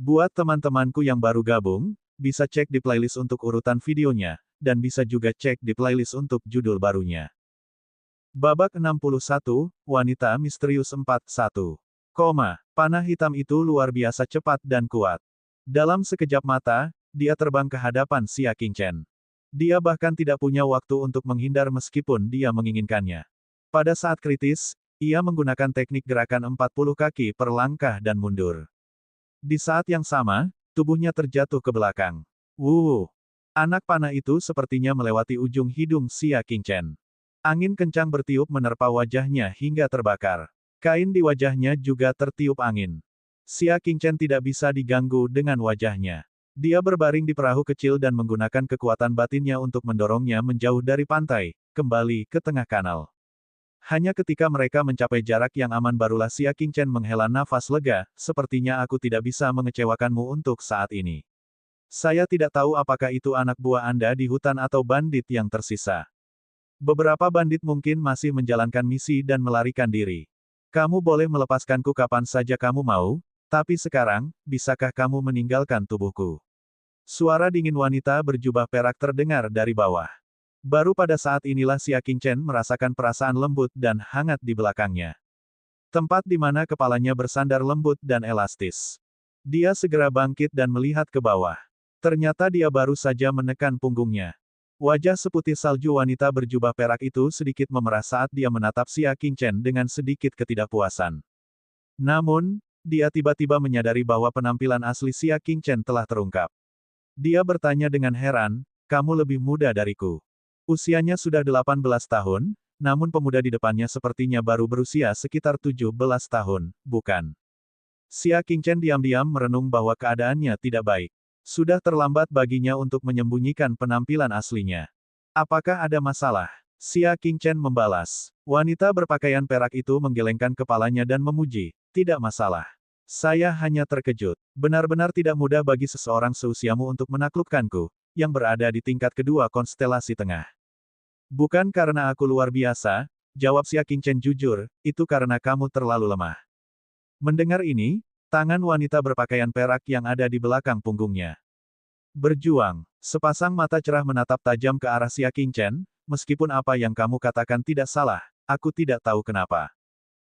Buat teman-temanku yang baru gabung, bisa cek di playlist untuk urutan videonya, dan bisa juga cek di playlist untuk judul barunya. Babak 61, Wanita Misterius 41. Panah hitam itu luar biasa cepat dan kuat. Dalam sekejap mata, dia terbang ke hadapan Xia Qingchen. Dia bahkan tidak punya waktu untuk menghindar meskipun dia menginginkannya. Pada saat kritis, ia menggunakan teknik gerakan 40 kaki per langkah dan mundur. Di saat yang sama, tubuhnya terjatuh ke belakang. Wuh! Anak panah itu sepertinya melewati ujung hidung Xia Qingchen. Angin kencang bertiup menerpa wajahnya hingga terbakar. Kain di wajahnya juga tertiup angin. Xia Qingchen tidak bisa diganggu dengan wajahnya. Dia berbaring di perahu kecil dan menggunakan kekuatan batinnya untuk mendorongnya menjauh dari pantai, kembali ke tengah kanal. Hanya ketika mereka mencapai jarak yang aman barulah Xia Qingchen menghela nafas lega, sepertinya aku tidak bisa mengecewakanmu untuk saat ini. Saya tidak tahu apakah itu anak buah Anda di hutan atau bandit yang tersisa. Beberapa bandit mungkin masih menjalankan misi dan melarikan diri. Kamu boleh melepaskanku kapan saja kamu mau, tapi sekarang, bisakah kamu meninggalkan tubuhku? Suara dingin wanita berjubah perak terdengar dari bawah. Baru pada saat inilah Xia Qingchen merasakan perasaan lembut dan hangat di belakangnya. Tempat di mana kepalanya bersandar lembut dan elastis. Dia segera bangkit dan melihat ke bawah. Ternyata dia baru saja menekan punggungnya. Wajah seputih salju wanita berjubah perak itu sedikit memerah saat dia menatap Xia Qingchen dengan sedikit ketidakpuasan. Namun, dia tiba-tiba menyadari bahwa penampilan asli Xia Qingchen telah terungkap. Dia bertanya dengan heran, kamu lebih muda dariku. Usianya sudah 18 tahun, namun pemuda di depannya sepertinya baru berusia sekitar 17 tahun, bukan? Xia Qingchen diam-diam merenung bahwa keadaannya tidak baik. Sudah terlambat baginya untuk menyembunyikan penampilan aslinya. Apakah ada masalah? Xia Qingchen membalas. Wanita berpakaian perak itu menggelengkan kepalanya dan memuji, tidak masalah. Saya hanya terkejut. Benar-benar tidak mudah bagi seseorang seusiamu untuk menaklukkanku, yang berada di tingkat kedua konstelasi tengah. Bukan karena aku luar biasa, jawab Xia Qingchen jujur, itu karena kamu terlalu lemah. Mendengar ini, tangan wanita berpakaian perak yang ada di belakang punggungnya berjuang. Sepasang mata cerah menatap tajam ke arah Xia Qingchen, meskipun apa yang kamu katakan tidak salah, aku tidak tahu kenapa.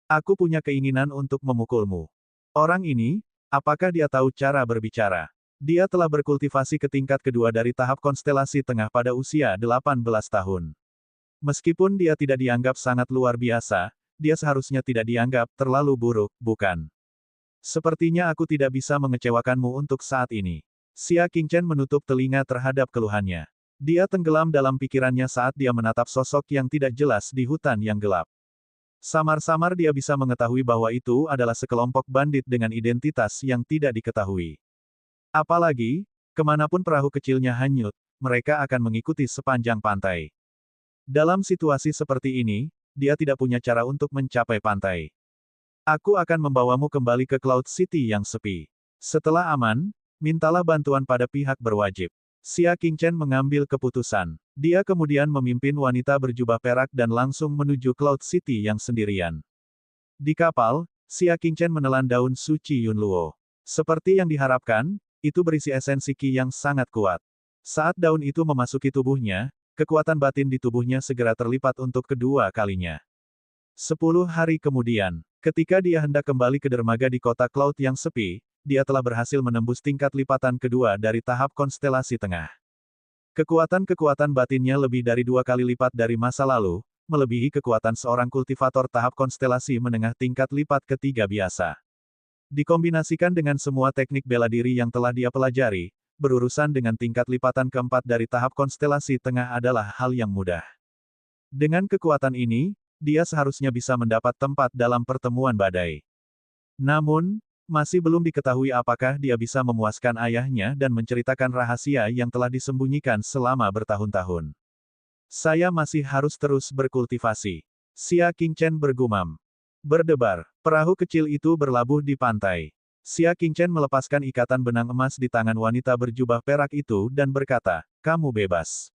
Aku punya keinginan untuk memukulmu. Orang ini, apakah dia tahu cara berbicara? Dia telah berkultivasi ke tingkat kedua dari tahap konstelasi tengah pada usia 18 tahun. Meskipun dia tidak dianggap sangat luar biasa, dia seharusnya tidak dianggap terlalu buruk, bukan? Sepertinya aku tidak bisa mengecewakanmu untuk saat ini. Xia Qingchen menutup telinga terhadap keluhannya. Dia tenggelam dalam pikirannya saat dia menatap sosok yang tidak jelas di hutan yang gelap. Samar-samar dia bisa mengetahui bahwa itu adalah sekelompok bandit dengan identitas yang tidak diketahui. Apalagi, kemanapun perahu kecilnya hanyut, mereka akan mengikuti sepanjang pantai. Dalam situasi seperti ini, dia tidak punya cara untuk mencapai pantai. Aku akan membawamu kembali ke Cloud City yang sepi. Setelah aman, mintalah bantuan pada pihak berwajib. Xia Qingchen mengambil keputusan. Dia kemudian memimpin wanita berjubah perak dan langsung menuju Cloud City yang sendirian. Di kapal, Xia Qingchen menelan daun suci Yunluo. Seperti yang diharapkan, itu berisi esensi Qi yang sangat kuat. Saat daun itu memasuki tubuhnya, kekuatan batin di tubuhnya segera terlipat untuk kedua kalinya. 10 hari kemudian, ketika dia hendak kembali ke dermaga di kota Cloud yang sepi, dia telah berhasil menembus tingkat lipatan kedua dari tahap konstelasi tengah. Kekuatan-kekuatan batinnya lebih dari 2 kali lipat dari masa lalu, melebihi kekuatan seorang kultivator tahap konstelasi menengah tingkat lipat ketiga biasa. Dikombinasikan dengan semua teknik bela diri yang telah dia pelajari, berurusan dengan tingkat lipatan keempat dari tahap konstelasi tengah adalah hal yang mudah. Dengan kekuatan ini, dia seharusnya bisa mendapat tempat dalam pertemuan badai. Namun, masih belum diketahui apakah dia bisa memuaskan ayahnya dan menceritakan rahasia yang telah disembunyikan selama bertahun-tahun. Saya masih harus terus berkultivasi. Xia Qingchen bergumam. Berdebar, perahu kecil itu berlabuh di pantai. Xia Qingchen melepaskan ikatan benang emas di tangan wanita berjubah perak itu dan berkata, kamu bebas.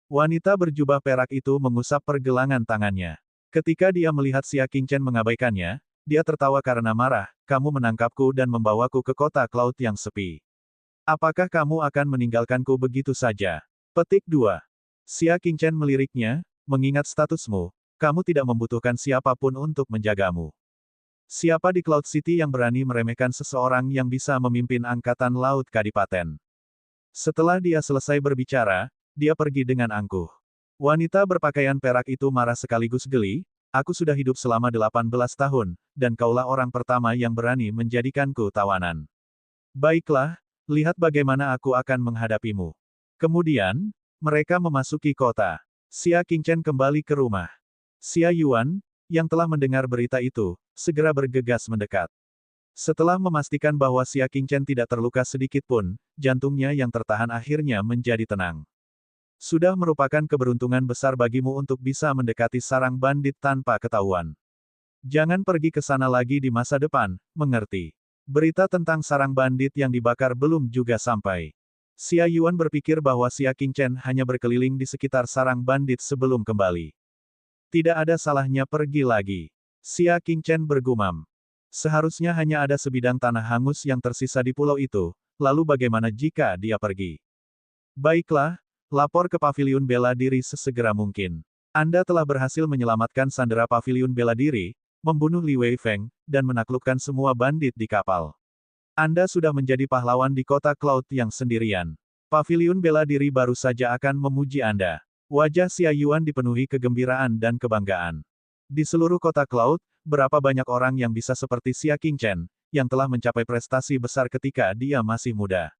Wanita berjubah perak itu mengusap pergelangan tangannya. Ketika dia melihat Xia Qingchen mengabaikannya, dia tertawa karena marah, kamu menangkapku dan membawaku ke kota Cloud yang sepi. Apakah kamu akan meninggalkanku begitu saja? Petik 2. Xia Qingchen meliriknya, mengingat statusmu, kamu tidak membutuhkan siapapun untuk menjagamu. Siapa di Cloud City yang berani meremehkan seseorang yang bisa memimpin angkatan laut kadipaten? Setelah dia selesai berbicara, dia pergi dengan angkuh. Wanita berpakaian perak itu marah sekaligus geli, aku sudah hidup selama 18 tahun, dan kaulah orang pertama yang berani menjadikanku tawanan. Baiklah, lihat bagaimana aku akan menghadapimu. Kemudian, mereka memasuki kota. Xia Qingchen kembali ke rumah. Xia Yuan, yang telah mendengar berita itu, segera bergegas mendekat. Setelah memastikan bahwa Xia Qingchen tidak terluka sedikit pun, jantungnya yang tertahan akhirnya menjadi tenang. Sudah merupakan keberuntungan besar bagimu untuk bisa mendekati sarang bandit tanpa ketahuan. Jangan pergi ke sana lagi di masa depan, mengerti? Berita tentang sarang bandit yang dibakar belum juga sampai. Xia Yuan berpikir bahwa Xia Qingchen hanya berkeliling di sekitar sarang bandit sebelum kembali. Tidak ada salahnya pergi lagi. Xia Qingchen bergumam. Seharusnya hanya ada sebidang tanah hangus yang tersisa di pulau itu, lalu bagaimana jika dia pergi? Baiklah, lapor ke Paviliun Bela Diri sesegera mungkin. Anda telah berhasil menyelamatkan sandera Paviliun Bela Diri, membunuh Li Weifeng, dan menaklukkan semua bandit di kapal. Anda sudah menjadi pahlawan di kota Cloud yang sendirian. Paviliun Bela Diri baru saja akan memuji Anda. Wajah Xia Yuan dipenuhi kegembiraan dan kebanggaan. Di seluruh kota Cloud, berapa banyak orang yang bisa seperti Xia Qingchen, yang telah mencapai prestasi besar ketika dia masih muda.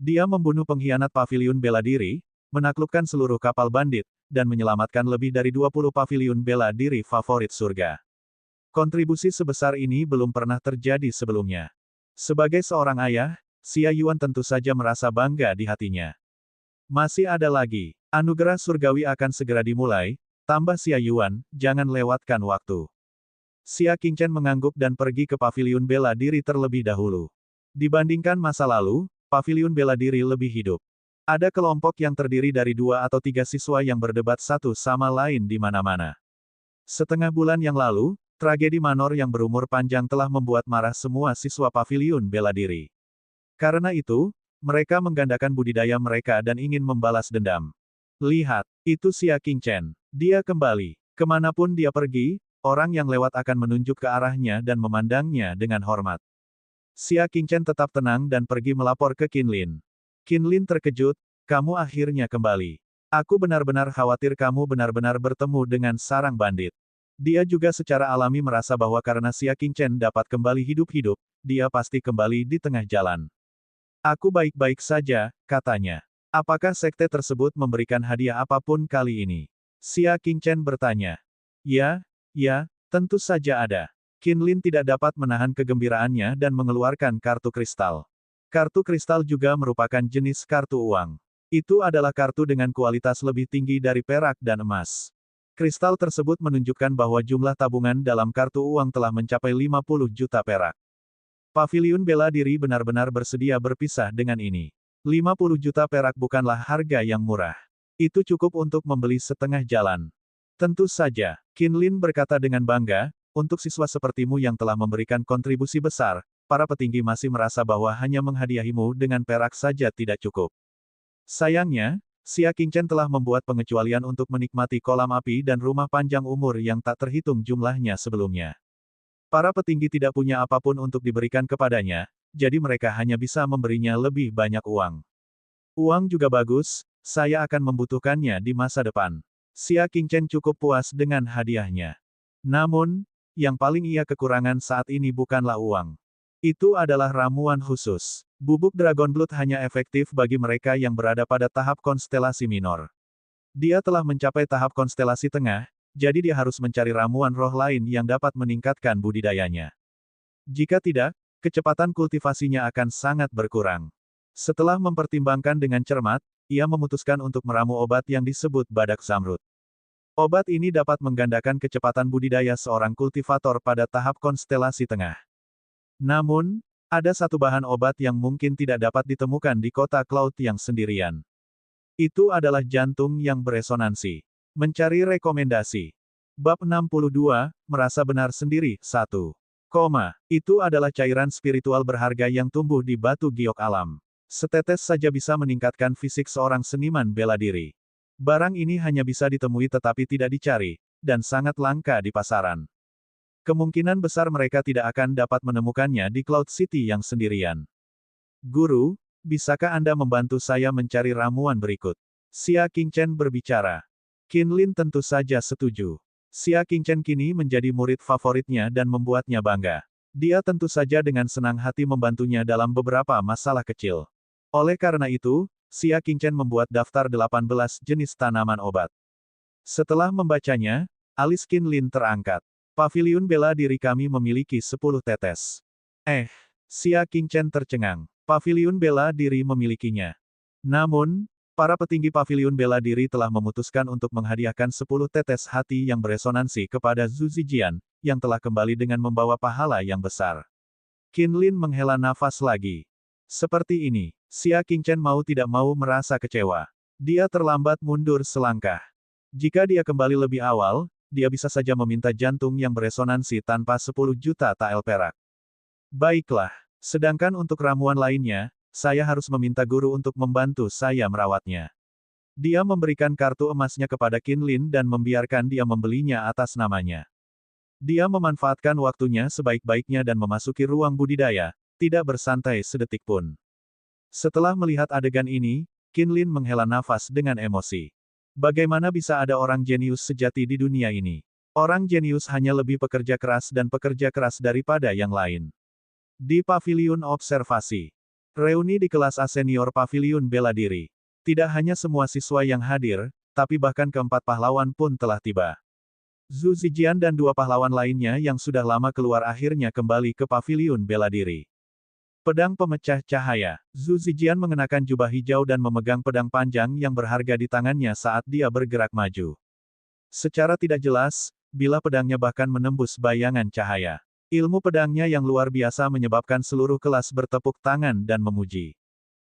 Dia membunuh pengkhianat Paviliun Bela Diri, menaklukkan seluruh kapal bandit, dan menyelamatkan lebih dari 20 Paviliun Bela Diri favorit surga. Kontribusi sebesar ini belum pernah terjadi sebelumnya. Sebagai seorang ayah, Xia Yuan tentu saja merasa bangga di hatinya. Masih ada lagi. Anugerah surgawi akan segera dimulai, tambah Xia Yuan, jangan lewatkan waktu. Xia Qingchen mengangguk dan pergi ke Paviliun Bela Diri terlebih dahulu. Dibandingkan masa lalu, Paviliun Bela Diri lebih hidup. Ada kelompok yang terdiri dari 2 atau 3 siswa yang berdebat satu sama lain di mana-mana. Setengah bulan yang lalu, tragedi Manor yang berumur panjang telah membuat marah semua siswa Paviliun Bela Diri. Karena itu, mereka menggandakan budidaya mereka dan ingin membalas dendam. Lihat, itu Xia Qingchen. Dia kembali. Kemanapun dia pergi, orang yang lewat akan menunjuk ke arahnya dan memandangnya dengan hormat. Xia Qingchen tetap tenang dan pergi melapor ke Qinlin. Qinlin terkejut, kamu akhirnya kembali. Aku benar-benar khawatir kamu benar-benar bertemu dengan sarang bandit. Dia juga secara alami merasa bahwa karena Xia Qingchen dapat kembali hidup-hidup, dia pasti kembali di tengah jalan. Aku baik-baik saja, katanya. Apakah sekte tersebut memberikan hadiah apapun kali ini? Xia Qingchen bertanya. Ya, tentu saja ada. Qinlin tidak dapat menahan kegembiraannya dan mengeluarkan kartu kristal. Kartu kristal juga merupakan jenis kartu uang. Itu adalah kartu dengan kualitas lebih tinggi dari perak dan emas. Kristal tersebut menunjukkan bahwa jumlah tabungan dalam kartu uang telah mencapai 50 juta perak. Paviliun Bela Diri benar-benar bersedia berpisah dengan ini. 50 juta perak bukanlah harga yang murah. Itu cukup untuk membeli setengah jalan. Tentu saja, Qinlin berkata dengan bangga, untuk siswa sepertimu yang telah memberikan kontribusi besar, para petinggi masih merasa bahwa hanya menghadiahimu dengan perak saja tidak cukup. Sayangnya, Xia Qingchen telah membuat pengecualian untuk menikmati kolam api dan rumah panjang umur yang tak terhitung jumlahnya sebelumnya. Para petinggi tidak punya apapun untuk diberikan kepadanya, jadi mereka hanya bisa memberinya lebih banyak uang. Uang juga bagus, saya akan membutuhkannya di masa depan. Xia Qingchen cukup puas dengan hadiahnya. Namun, yang paling ia kekurangan saat ini bukanlah uang. Itu adalah ramuan khusus. Bubuk Dragon Blood hanya efektif bagi mereka yang berada pada tahap konstelasi minor. Dia telah mencapai tahap konstelasi tengah, jadi dia harus mencari ramuan roh lain yang dapat meningkatkan budidayanya. Jika tidak, kecepatan kultivasinya akan sangat berkurang. Setelah mempertimbangkan dengan cermat, ia memutuskan untuk meramu obat yang disebut Badak Zamrud. Obat ini dapat menggandakan kecepatan budidaya seorang kultivator pada tahap konstelasi tengah. Namun, ada satu bahan obat yang mungkin tidak dapat ditemukan di kota Cloud yang sendirian. Itu adalah jantung yang beresonansi. Mencari rekomendasi. Bab 62, merasa benar sendiri, 1. Itu adalah cairan spiritual berharga yang tumbuh di batu giok alam. Setetes saja bisa meningkatkan fisik seorang seniman bela diri. Barang ini hanya bisa ditemui tetapi tidak dicari, dan sangat langka di pasaran. Kemungkinan besar mereka tidak akan dapat menemukannya di Cloud City yang sendirian. Guru, bisakah Anda membantu saya mencari ramuan berikut? Xia Qingchen berbicara. Qin Lin tentu saja setuju. Xia Qingchen kini menjadi murid favoritnya dan membuatnya bangga. Dia tentu saja dengan senang hati membantunya dalam beberapa masalah kecil. Oleh karena itu, Xia Qingchen membuat daftar 18 jenis tanaman obat. Setelah membacanya, alis Qin Lin terangkat. Paviliun bela diri kami memiliki 10 tetes. Xia Qingchen tercengang. Paviliun bela diri memilikinya. Namun, para petinggi paviliun bela diri telah memutuskan untuk menghadiahkan 10 tetes hati yang beresonansi kepada Zhu Zijian, yang telah kembali dengan membawa pahala yang besar. Qin Lin menghela nafas lagi. Seperti ini, Xia Qingchen mau tidak mau merasa kecewa. Dia terlambat mundur selangkah. Jika dia kembali lebih awal, dia bisa saja meminta jantung yang beresonansi tanpa 10 juta tael perak. Baiklah, sedangkan untuk ramuan lainnya, saya harus meminta guru untuk membantu saya merawatnya. Dia memberikan kartu emasnya kepada Qin Lin dan membiarkan dia membelinya atas namanya. Dia memanfaatkan waktunya sebaik-baiknya dan memasuki ruang budidaya, tidak bersantai sedetik pun. Setelah melihat adegan ini, Qin Lin menghela nafas dengan emosi. Bagaimana bisa ada orang jenius sejati di dunia ini? Orang jenius hanya lebih pekerja keras dan pekerja keras daripada yang lain. Di Paviliun Observasi. Reuni di kelas A senior Paviliun Bela Diri. Tidak hanya semua siswa yang hadir, tapi bahkan keempat pahlawan pun telah tiba. Zhu Zijian dan 2 pahlawan lainnya yang sudah lama keluar akhirnya kembali ke Paviliun Bela Diri. Pedang pemecah cahaya. Zhu Zijian mengenakan jubah hijau dan memegang pedang panjang yang berharga di tangannya saat dia bergerak maju. Secara tidak jelas, bila pedangnya bahkan menembus bayangan cahaya. Ilmu pedangnya yang luar biasa menyebabkan seluruh kelas bertepuk tangan dan memuji.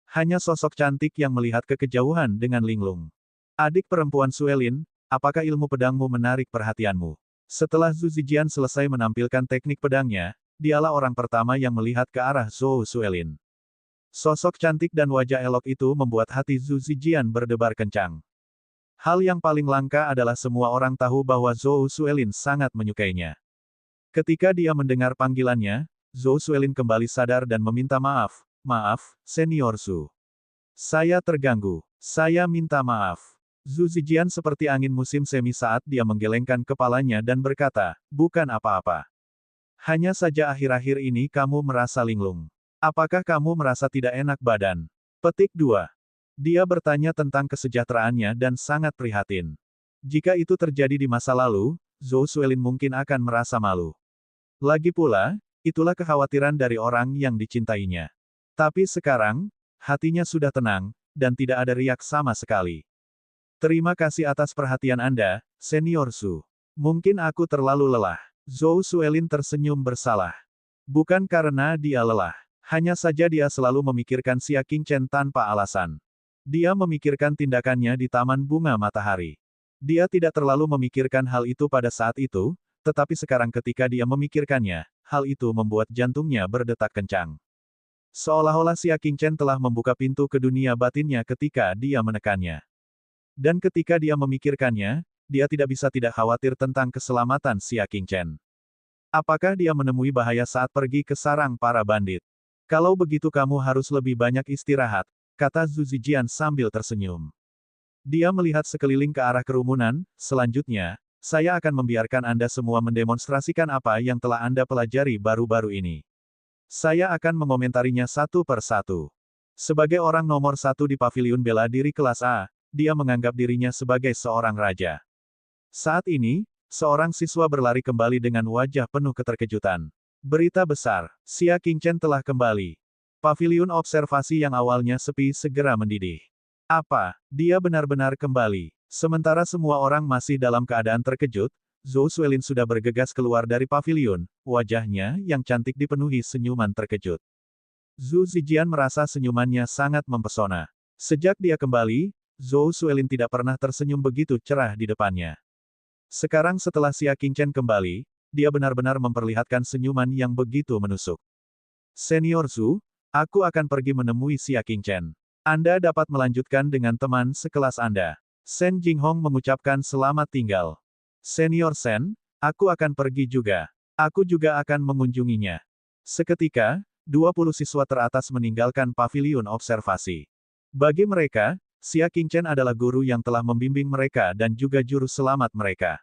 Hanya sosok cantik yang melihat ke kejauhan dengan linglung. Adik perempuan Suelin, apakah ilmu pedangmu menarik perhatianmu? Setelah Zhu Zijian selesai menampilkan teknik pedangnya, dialah orang pertama yang melihat ke arah Zhou Suelin. Sosok cantik dan wajah elok itu membuat hati Zhu Zijian berdebar kencang. Hal yang paling langka adalah semua orang tahu bahwa Zhou Suelin sangat menyukainya. Ketika dia mendengar panggilannya, Zhou Suelin kembali sadar dan meminta maaf. Maaf, Senior Zhu. Saya terganggu. Saya minta maaf. Zhu Zijian seperti angin musim semi saat dia menggelengkan kepalanya dan berkata, bukan apa-apa. Hanya saja akhir-akhir ini kamu merasa linglung. Apakah kamu merasa tidak enak badan? Petik 2. Dia bertanya tentang kesejahteraannya dan sangat prihatin. Jika itu terjadi di masa lalu, Zhou Suelin mungkin akan merasa malu. Lagi pula, itulah kekhawatiran dari orang yang dicintainya. Tapi sekarang, hatinya sudah tenang, dan tidak ada riak sama sekali. Terima kasih atas perhatian Anda, Senior Zhu. Mungkin aku terlalu lelah. Zhou Suelin tersenyum bersalah. Bukan karena dia lelah. Hanya saja dia selalu memikirkan Xia Qingchen tanpa alasan. Dia memikirkan tindakannya di Taman Bunga Matahari. Dia tidak terlalu memikirkan hal itu pada saat itu, tetapi sekarang ketika dia memikirkannya, hal itu membuat jantungnya berdetak kencang. Seolah-olah Xia Qingchen telah membuka pintu ke dunia batinnya ketika dia menekannya. Dan ketika dia memikirkannya, dia tidak bisa tidak khawatir tentang keselamatan Xia Qingchen. Apakah dia menemui bahaya saat pergi ke sarang para bandit? Kalau begitu kamu harus lebih banyak istirahat, kata Zhu Zijian sambil tersenyum. Dia melihat sekeliling ke arah kerumunan, selanjutnya, saya akan membiarkan Anda semua mendemonstrasikan apa yang telah Anda pelajari baru-baru ini. Saya akan mengomentarinya satu per satu. Sebagai orang nomor 1 di Paviliun Bela Diri kelas A, dia menganggap dirinya sebagai seorang raja. Saat ini, seorang siswa berlari kembali dengan wajah penuh keterkejutan. Berita besar, Xia Qingchen telah kembali. Paviliun observasi yang awalnya sepi segera mendidih. Apa, dia benar-benar kembali? Sementara semua orang masih dalam keadaan terkejut, Zhou Suelin sudah bergegas keluar dari paviliun, wajahnya yang cantik dipenuhi senyuman terkejut. Zhu Zijian merasa senyumannya sangat mempesona. Sejak dia kembali, Zhou Suelin tidak pernah tersenyum begitu cerah di depannya. Sekarang setelah Xia Qingchen kembali, dia benar-benar memperlihatkan senyuman yang begitu menusuk. Senior Zhu, aku akan pergi menemui Xia Qingchen. Anda dapat melanjutkan dengan teman sekelas Anda. Shen Jinghong mengucapkan selamat tinggal. Senior Shen, aku akan pergi juga. Aku juga akan mengunjunginya. Seketika, 20 siswa teratas meninggalkan paviliun observasi. Bagi mereka, Xia Qingchen adalah guru yang telah membimbing mereka dan juga juru selamat mereka.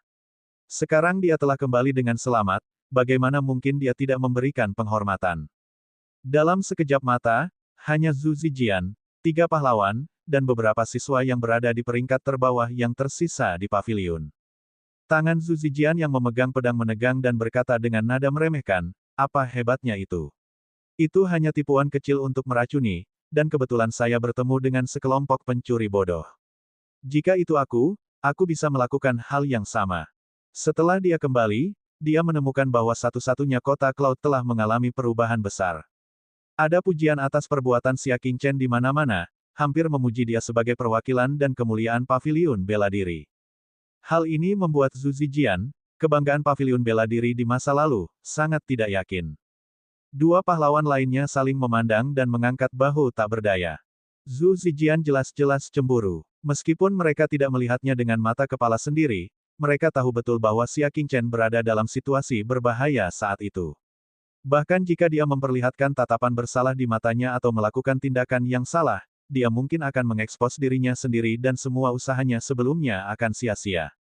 Sekarang dia telah kembali dengan selamat, bagaimana mungkin dia tidak memberikan penghormatan? Dalam sekejap mata, hanya Zhu Zijian, 3 pahlawan, dan beberapa siswa yang berada di peringkat terbawah yang tersisa di paviliun. Tangan Zhu Zijian yang memegang pedang menegang dan berkata dengan nada meremehkan, apa hebatnya itu? Itu hanya tipuan kecil untuk meracuni, dan kebetulan saya bertemu dengan sekelompok pencuri bodoh. Jika itu aku bisa melakukan hal yang sama. Setelah dia kembali, dia menemukan bahwa satu-satunya kota Cloud telah mengalami perubahan besar. Ada pujian atas perbuatan Xia Qingchen di mana-mana, hampir memuji dia sebagai perwakilan dan kemuliaan paviliun bela diri. Hal ini membuat Zhu Zijian, kebanggaan paviliun bela diri di masa lalu, sangat tidak yakin. 2 pahlawan lainnya saling memandang dan mengangkat bahu tak berdaya. Zhu Zijian jelas-jelas cemburu. Meskipun mereka tidak melihatnya dengan mata kepala sendiri, mereka tahu betul bahwa Xia Qingchen berada dalam situasi berbahaya saat itu. Bahkan jika dia memperlihatkan tatapan bersalah di matanya atau melakukan tindakan yang salah, dia mungkin akan mengekspos dirinya sendiri dan semua usahanya sebelumnya akan sia-sia.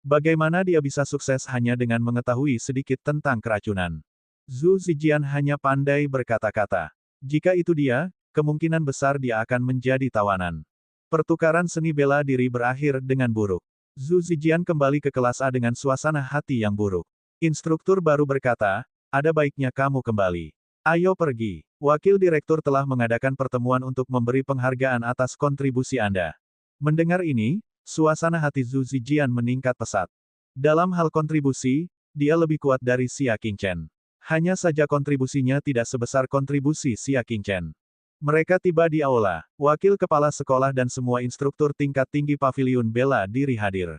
Bagaimana dia bisa sukses hanya dengan mengetahui sedikit tentang keracunan? Zhu Zijian hanya pandai berkata-kata. Jika itu dia, kemungkinan besar dia akan menjadi tawanan. Pertukaran seni bela diri berakhir dengan buruk. Zhu Zijian kembali ke kelas A dengan suasana hati yang buruk. Instruktur baru berkata, ada baiknya kamu kembali. Ayo pergi. Wakil direktur telah mengadakan pertemuan untuk memberi penghargaan atas kontribusi Anda. Mendengar ini, suasana hati Zhu Zijian meningkat pesat. Dalam hal kontribusi, dia lebih kuat dari Xia Qingchen. Hanya saja kontribusinya tidak sebesar kontribusi Xia Qingchen. Mereka tiba di aula. Wakil kepala sekolah dan semua instruktur tingkat tinggi paviliun bela diri hadir.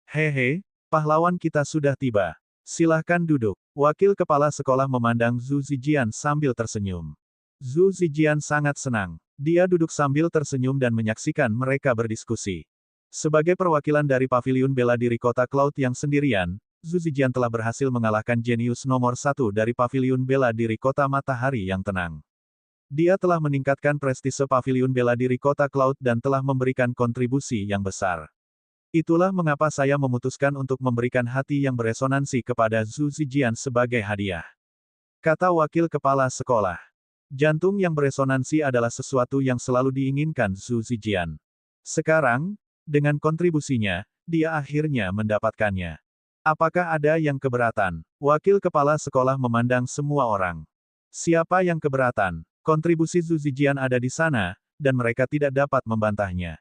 Hehe, pahlawan kita sudah tiba. Silahkan duduk. Wakil kepala sekolah memandang Zhu Zijian sambil tersenyum. Zhu Zijian sangat senang. Dia duduk sambil tersenyum dan menyaksikan mereka berdiskusi. Sebagai perwakilan dari paviliun bela diri kota Cloud yang sendirian, Zhu Zijian telah berhasil mengalahkan jenius nomor 1 dari paviliun bela diri kota matahari yang tenang. Dia telah meningkatkan prestise paviliun bela diri kota Cloud dan telah memberikan kontribusi yang besar. Itulah mengapa saya memutuskan untuk memberikan hati yang beresonansi kepada Zhu Zijian sebagai hadiah. Kata wakil kepala sekolah. Jantung yang beresonansi adalah sesuatu yang selalu diinginkan Zhu Zijian. Sekarang, dengan kontribusinya, dia akhirnya mendapatkannya. Apakah ada yang keberatan? Wakil kepala sekolah memandang semua orang. Siapa yang keberatan? Kontribusi Zhu Zijian ada di sana, dan mereka tidak dapat membantahnya.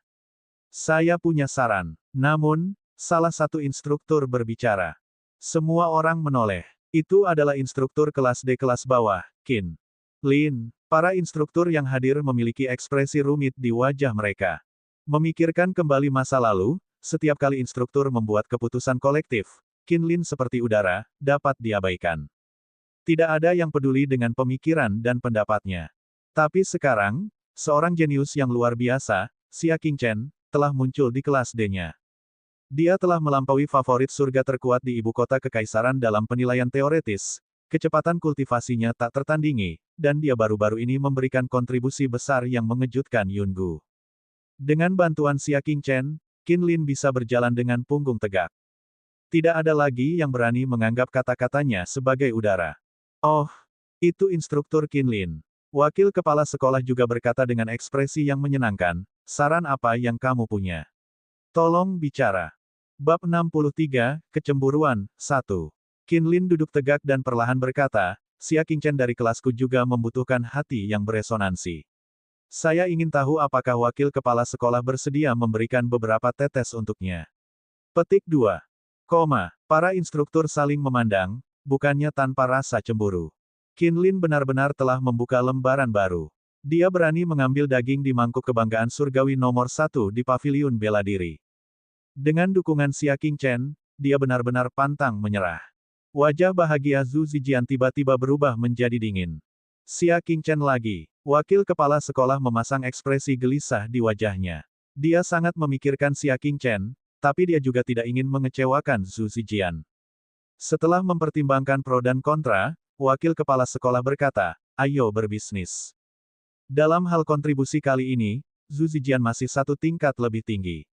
Saya punya saran. Namun, salah satu instruktur berbicara. Semua orang menoleh. Itu adalah instruktur kelas D kelas bawah, Qin Lin. Para instruktur yang hadir memiliki ekspresi rumit di wajah mereka. Memikirkan kembali masa lalu, setiap kali instruktur membuat keputusan kolektif, Qin Lin seperti udara, dapat diabaikan. Tidak ada yang peduli dengan pemikiran dan pendapatnya. Tapi sekarang, seorang jenius yang luar biasa, Xia Qingchen, telah muncul di kelas D-nya. Dia telah melampaui favorit surga terkuat di ibu kota kekaisaran dalam penilaian teoretis, kecepatan kultivasinya tak tertandingi, dan dia baru-baru ini memberikan kontribusi besar yang mengejutkan Yungu. Dengan bantuan Xia Qingchen, Qin Lin bisa berjalan dengan punggung tegak. Tidak ada lagi yang berani menganggap kata-katanya sebagai udara. Oh, itu instruktur Qin Lin. Wakil kepala sekolah juga berkata dengan ekspresi yang menyenangkan, saran apa yang kamu punya? Tolong bicara. Bab 63, Kecemburuan, 1. Qin Lin duduk tegak dan perlahan berkata, Xia Qingchen dari kelasku juga membutuhkan hati yang beresonansi. Saya ingin tahu apakah wakil kepala sekolah bersedia memberikan beberapa tetes untuknya. Petik 2. Para instruktur saling memandang, bukannya tanpa rasa cemburu. Qin Lin benar-benar telah membuka lembaran baru. Dia berani mengambil daging di mangkuk kebanggaan surgawi nomor 1 di paviliun bela diri. Dengan dukungan Xia Qingchen, dia benar-benar pantang menyerah. Wajah bahagia Zhu Zijian tiba-tiba berubah menjadi dingin. Xia Qingchen lagi. Wakil kepala sekolah memasang ekspresi gelisah di wajahnya. Dia sangat memikirkan Xia Qingchen, tapi dia juga tidak ingin mengecewakan Zhu Zijian. Setelah mempertimbangkan pro dan kontra, wakil kepala sekolah berkata, ayo berbisnis. Dalam hal kontribusi kali ini, Zhu Zijian masih satu tingkat lebih tinggi.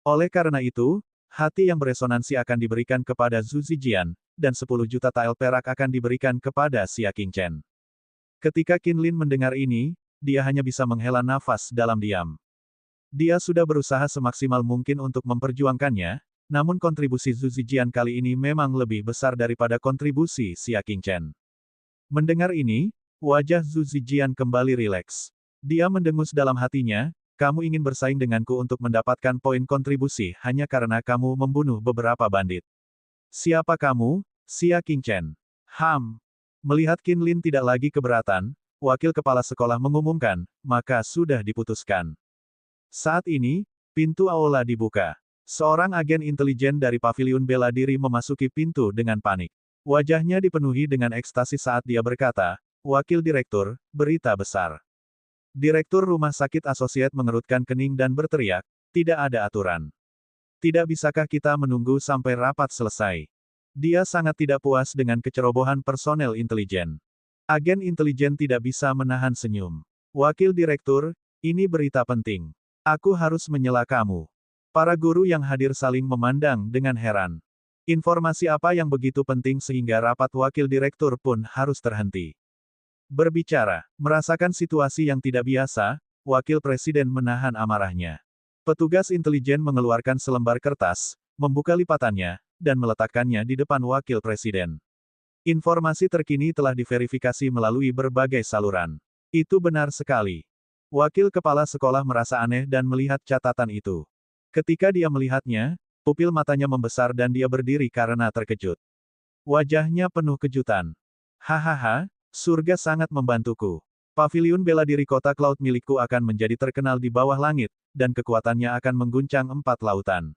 Oleh karena itu, hati yang beresonansi akan diberikan kepada Zhu Zijian, dan 10 juta tael perak akan diberikan kepada Xia Qingchen. Ketika Qin Lin mendengar ini, dia hanya bisa menghela nafas dalam diam. Dia sudah berusaha semaksimal mungkin untuk memperjuangkannya, namun kontribusi Zhu Zijian kali ini memang lebih besar daripada kontribusi Xia Qingchen. Mendengar ini, wajah Zhu Zijian kembali rileks. Dia mendengus dalam hatinya, kamu ingin bersaing denganku untuk mendapatkan poin kontribusi hanya karena kamu membunuh beberapa bandit. Siapa kamu, Xia Qingchen? Melihat Qin Lin tidak lagi keberatan, wakil kepala sekolah mengumumkan, maka sudah diputuskan. Saat ini, pintu aula dibuka. Seorang agen intelijen dari paviliun bela diri memasuki pintu dengan panik. Wajahnya dipenuhi dengan ekstasi saat dia berkata, Wakil Direktur, berita besar. Direktur Rumah Sakit Associate mengerutkan kening dan berteriak, tidak ada aturan. Tidak bisakah kita menunggu sampai rapat selesai? Dia sangat tidak puas dengan kecerobohan personel intelijen. Agen intelijen tidak bisa menahan senyum. Wakil Direktur, ini berita penting. Aku harus menyela kamu. Para guru yang hadir saling memandang dengan heran. Informasi apa yang begitu penting sehingga rapat wakil direktur pun harus terhenti. Berbicara, merasakan situasi yang tidak biasa, wakil presiden menahan amarahnya. Petugas intelijen mengeluarkan selembar kertas, membuka lipatannya, dan meletakkannya di depan wakil presiden. Informasi terkini telah diverifikasi melalui berbagai saluran. Itu benar sekali. Wakil kepala sekolah merasa aneh dan melihat catatan itu. Ketika dia melihatnya, pupil matanya membesar dan dia berdiri karena terkejut. Wajahnya penuh kejutan. Hahaha, surga sangat membantuku. Paviliun bela diri kota Cloud milikku akan menjadi terkenal di bawah langit, dan kekuatannya akan mengguncang 4 lautan.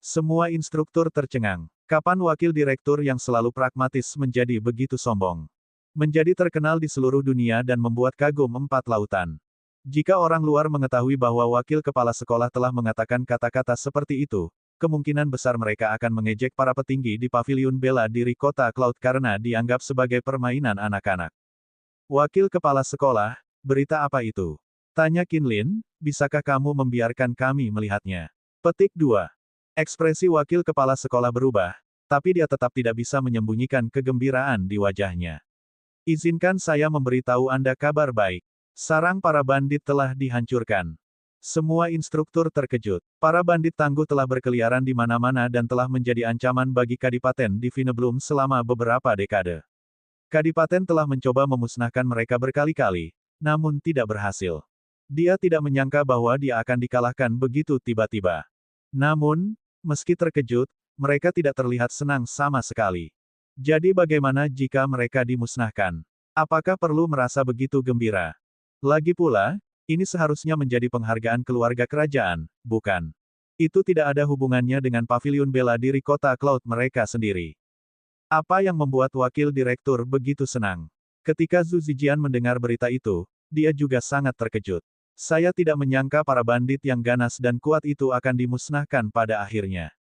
Semua instruktur tercengang. Kapan wakil direktur yang selalu pragmatis menjadi begitu sombong? Menjadi terkenal di seluruh dunia dan membuat kagum 4 lautan. Jika orang luar mengetahui bahwa wakil kepala sekolah telah mengatakan kata-kata seperti itu, kemungkinan besar mereka akan mengejek para petinggi di paviliun bela diri kota Cloud karena dianggap sebagai permainan anak-anak. Wakil kepala sekolah, berita apa itu? Tanya Qin Lin, bisakah kamu membiarkan kami melihatnya? Petik 2. Ekspresi wakil kepala sekolah berubah, tapi dia tetap tidak bisa menyembunyikan kegembiraan di wajahnya. Izinkan saya memberitahu Anda kabar baik. Sarang para bandit telah dihancurkan. Semua instruktur terkejut. Para bandit tangguh telah berkeliaran di mana-mana dan telah menjadi ancaman bagi Kadipaten di Vineblum selama beberapa dekade. Kadipaten telah mencoba memusnahkan mereka berkali-kali, namun tidak berhasil. Dia tidak menyangka bahwa dia akan dikalahkan begitu tiba-tiba. Namun, meski terkejut, mereka tidak terlihat senang sama sekali. Jadi bagaimana jika mereka dimusnahkan? Apakah perlu merasa begitu gembira? Lagi pula, ini seharusnya menjadi penghargaan keluarga kerajaan, bukan? Itu tidak ada hubungannya dengan paviliun bela diri kota Cloud mereka sendiri. Apa yang membuat wakil direktur begitu senang? Ketika Zhu Zijian mendengar berita itu, dia juga sangat terkejut. Saya tidak menyangka para bandit yang ganas dan kuat itu akan dimusnahkan pada akhirnya.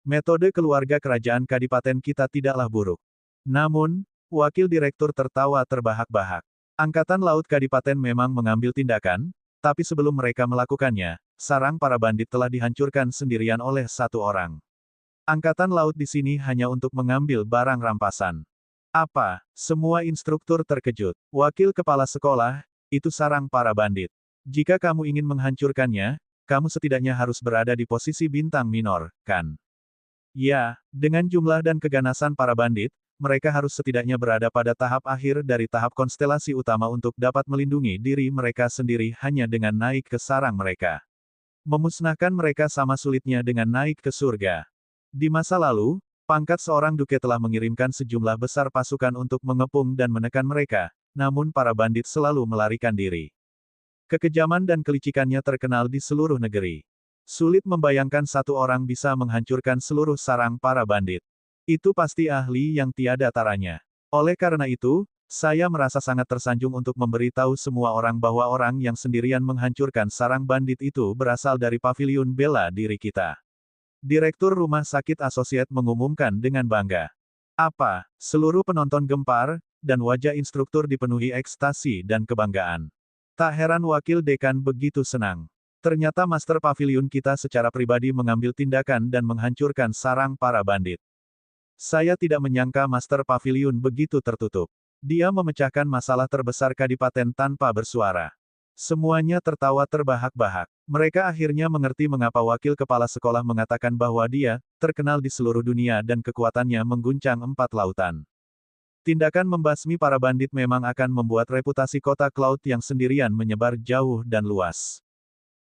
Metode keluarga kerajaan Kadipaten kita tidaklah buruk. Namun, wakil direktur tertawa terbahak-bahak. Angkatan Laut Kadipaten memang mengambil tindakan, tapi sebelum mereka melakukannya, sarang para bandit telah dihancurkan sendirian oleh satu orang. Angkatan Laut di sini hanya untuk mengambil barang rampasan. Apa? Semua instruktur terkejut. Wakil kepala sekolah, itu sarang para bandit. Jika kamu ingin menghancurkannya, kamu setidaknya harus berada di posisi bintang minor, kan? Ya, dengan jumlah dan keganasan para bandit, mereka harus setidaknya berada pada tahap akhir dari tahap konstelasi utama untuk dapat melindungi diri mereka sendiri hanya dengan naik ke sarang mereka. Memusnahkan mereka sama sulitnya dengan naik ke surga. Di masa lalu, pangkat seorang duke telah mengirimkan sejumlah besar pasukan untuk mengepung dan menekan mereka, namun para bandit selalu melarikan diri. Kekejaman dan kelicikannya terkenal di seluruh negeri. Sulit membayangkan satu orang bisa menghancurkan seluruh sarang para bandit. Itu pasti ahli yang tiada taranya. Oleh karena itu, saya merasa sangat tersanjung untuk memberitahu semua orang bahwa orang yang sendirian menghancurkan sarang bandit itu berasal dari paviliun bela diri kita. Direktur Rumah Sakit Associate mengumumkan dengan bangga. Apa? Seluruh penonton gempar, dan wajah instruktur dipenuhi ekstasi dan kebanggaan. Tak heran wakil dekan begitu senang. Ternyata Master Paviliun kita secara pribadi mengambil tindakan dan menghancurkan sarang para bandit. Saya tidak menyangka Master Paviliun begitu tertutup. Dia memecahkan masalah terbesar kadipaten tanpa bersuara. Semuanya tertawa terbahak-bahak. Mereka akhirnya mengerti mengapa wakil kepala sekolah mengatakan bahwa dia terkenal di seluruh dunia dan kekuatannya mengguncang 4 lautan. Tindakan membasmi para bandit memang akan membuat reputasi kota Cloud yang sendirian menyebar jauh dan luas.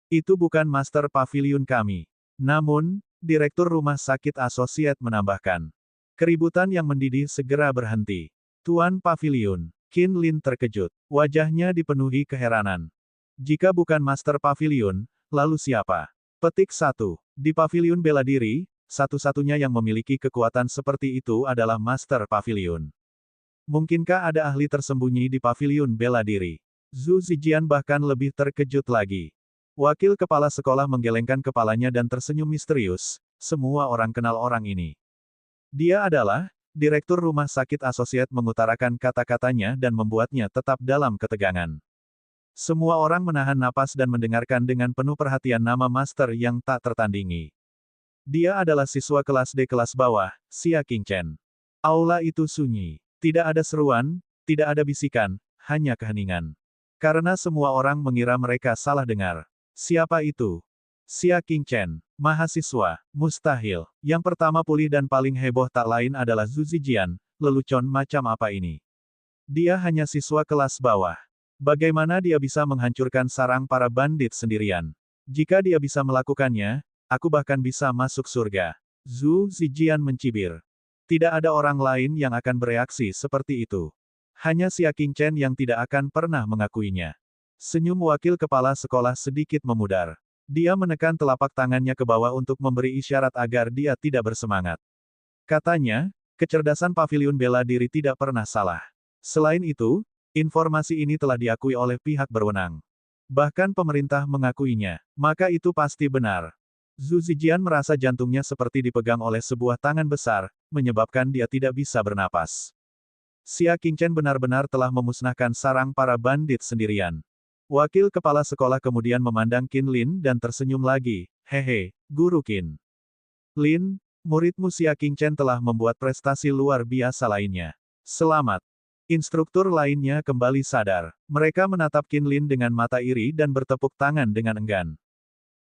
Itu bukan Master Paviliun kami. Namun, Direktur Rumah Sakit Associate menambahkan. Keributan yang mendidih segera berhenti. Tuan Paviliun, Qin Lin terkejut. Wajahnya dipenuhi keheranan. Jika bukan Master Paviliun, lalu siapa? Petik 1. Di Paviliun Bela Diri, satu-satunya yang memiliki kekuatan seperti itu adalah Master Paviliun. Mungkinkah ada ahli tersembunyi di Paviliun Bela Diri? Zhu Zijian bahkan lebih terkejut lagi. Wakil kepala sekolah menggelengkan kepalanya dan tersenyum misterius. Semua orang kenal orang ini. Dia adalah Direktur Rumah Sakit Associate mengutarakan kata-katanya dan membuatnya tetap dalam ketegangan. Semua orang menahan napas dan mendengarkan dengan penuh perhatian nama master yang tak tertandingi. Dia adalah siswa kelas D kelas bawah, Xia Qingchen. Aula itu sunyi. Tidak ada seruan, tidak ada bisikan, hanya keheningan. Karena semua orang mengira mereka salah dengar. Siapa itu? Xia Qingchen, mahasiswa, mustahil. Yang pertama pulih dan paling heboh tak lain adalah Zhu Zijian, lelucon macam apa ini? Dia hanya siswa kelas bawah. Bagaimana dia bisa menghancurkan sarang para bandit sendirian? Jika dia bisa melakukannya, aku bahkan bisa masuk surga. Zhu Zijian mencibir. Tidak ada orang lain yang akan bereaksi seperti itu. Hanya Xia Qingchen yang tidak akan pernah mengakuinya. Senyum wakil kepala sekolah sedikit memudar. Dia menekan telapak tangannya ke bawah untuk memberi isyarat agar dia tidak bersemangat. Katanya, kecerdasan Paviliun Bela Diri tidak pernah salah. Selain itu, informasi ini telah diakui oleh pihak berwenang. Bahkan pemerintah mengakuinya, maka itu pasti benar. Zhu Zijian merasa jantungnya seperti dipegang oleh sebuah tangan besar, menyebabkan dia tidak bisa bernapas. Xia Qingchen benar-benar telah memusnahkan sarang para bandit sendirian. Wakil kepala sekolah kemudian memandang Qin Lin dan tersenyum lagi. Hehe, Guru Qin. Lin, muridmu Xia Qingchen telah membuat prestasi luar biasa lainnya. Selamat. Instruktur lainnya kembali sadar. Mereka menatap Qin Lin dengan mata iri dan bertepuk tangan dengan enggan.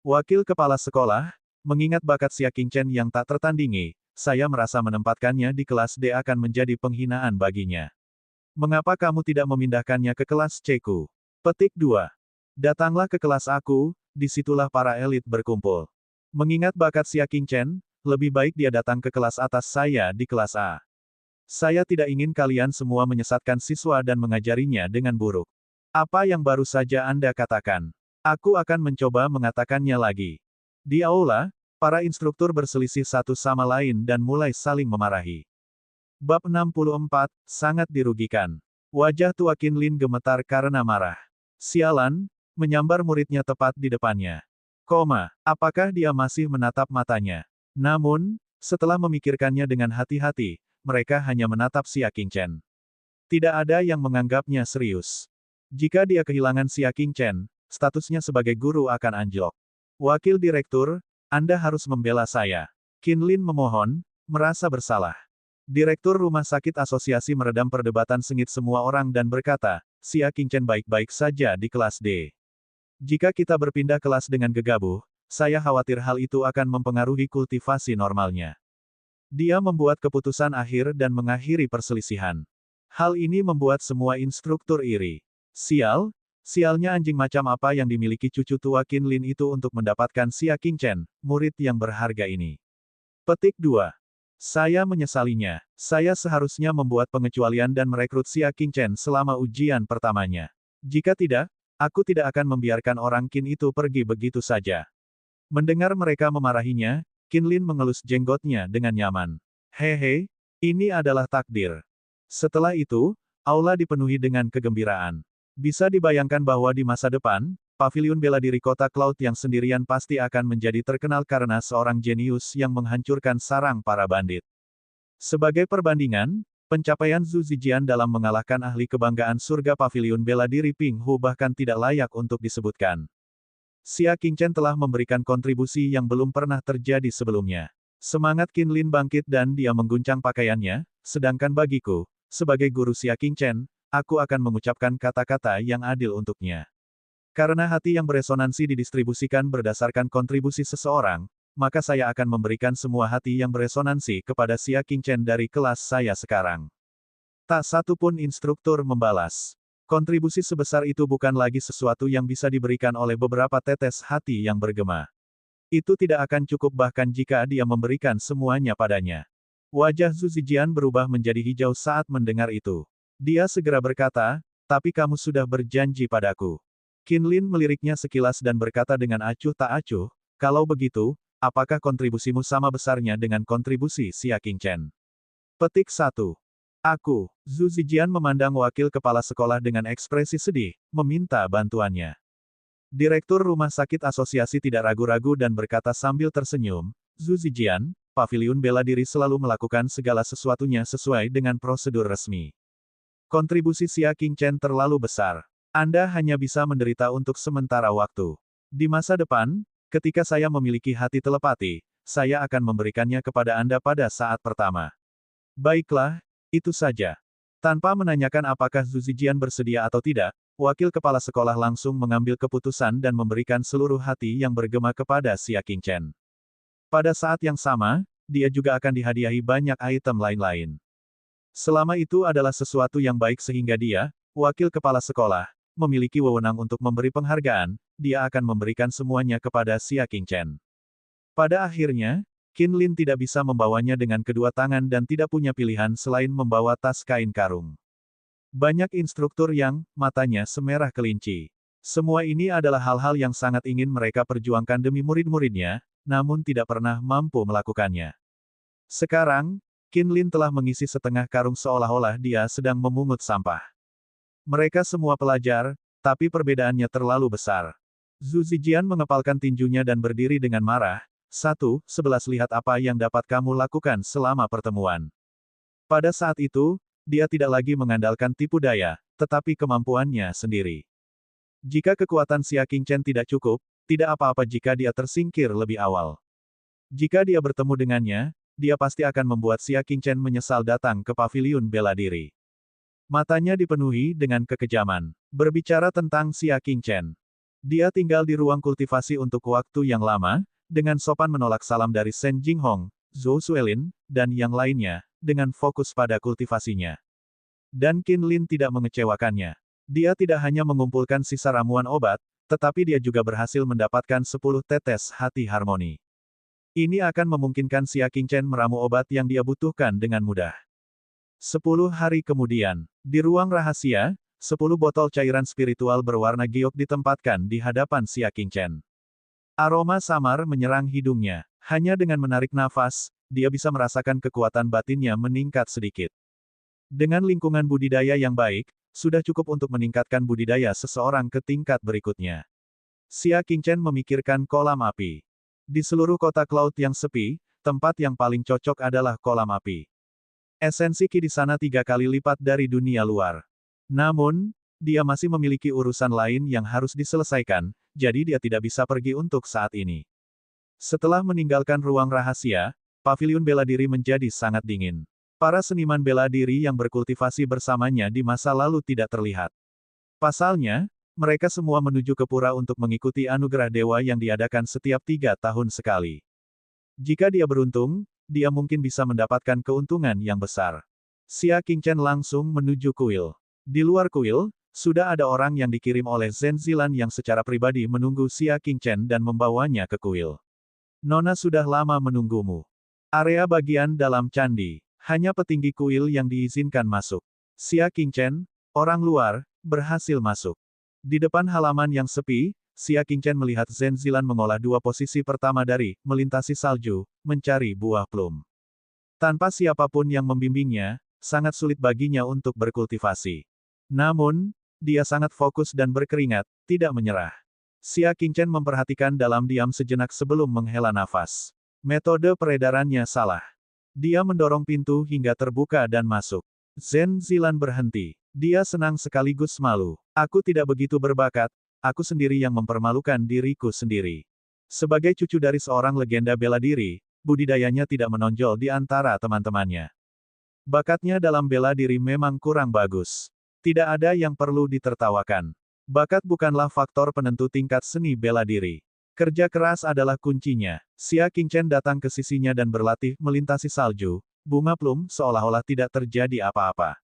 Wakil kepala sekolah, mengingat bakat Xia Qingchen yang tak tertandingi, saya merasa menempatkannya di kelas D akan menjadi penghinaan baginya. Mengapa kamu tidak memindahkannya ke kelas C-ku? Petik 2. Datanglah ke kelas aku, disitulah para elit berkumpul. Mengingat bakat Xia Qingchen, lebih baik dia datang ke kelas atas saya di kelas A. Saya tidak ingin kalian semua menyesatkan siswa dan mengajarinya dengan buruk. Apa yang baru saja Anda katakan? Aku akan mencoba mengatakannya lagi. Di aula, para instruktur berselisih satu sama lain dan mulai saling memarahi. Bab 64, sangat dirugikan. Wajah tua Qin Lin gemetar karena marah. Sialan, menyambar muridnya tepat di depannya. Apakah dia masih menatap matanya? Namun, setelah memikirkannya dengan hati-hati, mereka hanya menatap Xia Qingchen. Tidak ada yang menganggapnya serius. Jika dia kehilangan Xia Qingchen, statusnya sebagai guru akan anjlok. Wakil direktur, Anda harus membela saya. Qin Lin memohon, merasa bersalah. Direktur Rumah Sakit Asosiasi meredam perdebatan sengit semua orang dan berkata, Xia Qingchen baik-baik saja di kelas D. Jika kita berpindah kelas dengan gegabah, saya khawatir hal itu akan mempengaruhi kultivasi normalnya. Dia membuat keputusan akhir dan mengakhiri perselisihan. Hal ini membuat semua instruktur iri. Sialnya anjing macam apa yang dimiliki cucu tua Qin Lin itu untuk mendapatkan Xia Qingchen, murid yang berharga ini. Petik 2. Saya menyesalinya. Saya seharusnya membuat pengecualian dan merekrut Xia Qingchen selama ujian pertamanya. Jika tidak, aku tidak akan membiarkan orang Qin itu pergi begitu saja. Mendengar mereka memarahinya, Qin Lin mengelus jenggotnya dengan nyaman. Hehe, ini adalah takdir. Setelah itu, aula dipenuhi dengan kegembiraan. Bisa dibayangkan bahwa di masa depan, paviliun bela diri kota Cloud yang sendirian pasti akan menjadi terkenal karena seorang jenius yang menghancurkan sarang para bandit. Sebagai perbandingan, pencapaian Zhu Zijian dalam mengalahkan ahli kebanggaan surga paviliun bela diri Ping Hu bahkan tidak layak untuk disebutkan. Xia Qingchen telah memberikan kontribusi yang belum pernah terjadi sebelumnya. Semangat Qin Lin bangkit dan dia mengguncang pakaiannya, sedangkan bagiku, sebagai guru Xia Qingchen, aku akan mengucapkan kata-kata yang adil untuknya. Karena hati yang beresonansi didistribusikan berdasarkan kontribusi seseorang, maka saya akan memberikan semua hati yang beresonansi kepada Xia Qingchen dari kelas saya sekarang. Tak satu pun instruktur membalas. Kontribusi sebesar itu bukan lagi sesuatu yang bisa diberikan oleh beberapa tetes hati yang bergema. Itu tidak akan cukup bahkan jika dia memberikan semuanya padanya. Wajah Zhu Zijian berubah menjadi hijau saat mendengar itu. Dia segera berkata, tapi kamu sudah berjanji padaku. Qin Lin meliriknya sekilas dan berkata dengan acuh tak acuh, kalau begitu, apakah kontribusimu sama besarnya dengan kontribusi Xia Qingchen? Petik 1. Aku, Zhu Zijian memandang wakil kepala sekolah dengan ekspresi sedih, meminta bantuannya. Direktur rumah sakit asosiasi tidak ragu-ragu dan berkata sambil tersenyum, Zhu Zijian, paviliun bela diri selalu melakukan segala sesuatunya sesuai dengan prosedur resmi. Kontribusi Xia Qingchen terlalu besar. Anda hanya bisa menderita untuk sementara waktu. Di masa depan, ketika saya memiliki hati telepati, saya akan memberikannya kepada Anda pada saat pertama. Baiklah, itu saja. Tanpa menanyakan apakah Zhu Zijian bersedia atau tidak, wakil kepala sekolah langsung mengambil keputusan dan memberikan seluruh hati yang bergema kepada Xia Qingchen. Pada saat yang sama, dia juga akan dihadiahi banyak item lain-lain. Selama itu adalah sesuatu yang baik sehingga dia, wakil kepala sekolah, memiliki wewenang untuk memberi penghargaan, dia akan memberikan semuanya kepada Xia Qingchen. Pada akhirnya, Qin Lin tidak bisa membawanya dengan kedua tangan dan tidak punya pilihan selain membawa tas kain karung. Banyak instruktur yang, matanya semerah kelinci. Semua ini adalah hal-hal yang sangat ingin mereka perjuangkan demi murid-muridnya, namun tidak pernah mampu melakukannya. Sekarang, Qin Lin telah mengisi setengah karung seolah-olah dia sedang memungut sampah. Mereka semua pelajar, tapi perbedaannya terlalu besar. Zhu Zijian mengepalkan tinjunya dan berdiri dengan marah. 1. Lihat apa yang dapat kamu lakukan selama pertemuan. Pada saat itu, dia tidak lagi mengandalkan tipu daya, tetapi kemampuannya sendiri. Jika kekuatan Xia Qingchen tidak cukup, tidak apa-apa jika dia tersingkir lebih awal. Jika dia bertemu dengannya, dia pasti akan membuat Xia Qingchen menyesal datang ke paviliun bela diri. Matanya dipenuhi dengan kekejaman. Berbicara tentang Xia Qingchen. Dia tinggal di ruang kultivasi untuk waktu yang lama, dengan sopan menolak salam dari Shen Jinghong, Zhou Suelin, dan yang lainnya, dengan fokus pada kultivasinya. Dan Qin Lin tidak mengecewakannya. Dia tidak hanya mengumpulkan sisa ramuan obat, tetapi dia juga berhasil mendapatkan 10 tetes hati harmoni. Ini akan memungkinkan Xia Qingchen meramu obat yang dia butuhkan dengan mudah. 10 hari kemudian, di ruang rahasia, 10 botol cairan spiritual berwarna giok ditempatkan di hadapan Xia Qingchen. Aroma samar menyerang hidungnya. Hanya dengan menarik nafas, dia bisa merasakan kekuatan batinnya meningkat sedikit. Dengan lingkungan budidaya yang baik, sudah cukup untuk meningkatkan budidaya seseorang ke tingkat berikutnya. Xia Qingchen memikirkan kolam api. Di seluruh kota Cloud yang sepi, tempat yang paling cocok adalah kolam api. Esensi Qi di sana 3 kali lipat dari dunia luar. Namun, dia masih memiliki urusan lain yang harus diselesaikan, jadi dia tidak bisa pergi untuk saat ini. Setelah meninggalkan ruang rahasia, paviliun bela diri menjadi sangat dingin. Para seniman bela diri yang berkultivasi bersamanya di masa lalu tidak terlihat. Pasalnya, mereka semua menuju ke pura untuk mengikuti anugerah dewa yang diadakan setiap 3 tahun sekali. Jika dia beruntung, dia mungkin bisa mendapatkan keuntungan yang besar. Xia Qingchen langsung menuju kuil. Di luar kuil, sudah ada orang yang dikirim oleh Zhen Zilan yang secara pribadi menunggu Xia Qingchen dan membawanya ke kuil. Nona sudah lama menunggumu. Area bagian dalam candi. Hanya petinggi kuil yang diizinkan masuk. Xia Qingchen, orang luar, berhasil masuk. Di depan halaman yang sepi, Xia Qingchen melihat Zhen Zilan mengolah 2 posisi pertama dari melintasi salju, mencari buah plum. Tanpa siapapun yang membimbingnya, sangat sulit baginya untuk berkultivasi. Namun, dia sangat fokus dan berkeringat, tidak menyerah. Xia Qingchen memperhatikan dalam diam sejenak sebelum menghela nafas. Metode peredarannya salah. Dia mendorong pintu hingga terbuka dan masuk. Zhen Zilan berhenti. Dia senang sekaligus malu. Aku tidak begitu berbakat, aku sendiri yang mempermalukan diriku sendiri. Sebagai cucu dari seorang legenda bela diri, budidayanya tidak menonjol di antara teman-temannya. Bakatnya dalam bela diri memang kurang bagus. Tidak ada yang perlu ditertawakan. Bakat bukanlah faktor penentu tingkat seni bela diri. Kerja keras adalah kuncinya. Xia Qingchen datang ke sisinya dan berlatih melintasi salju. Bunga plum seolah-olah tidak terjadi apa-apa.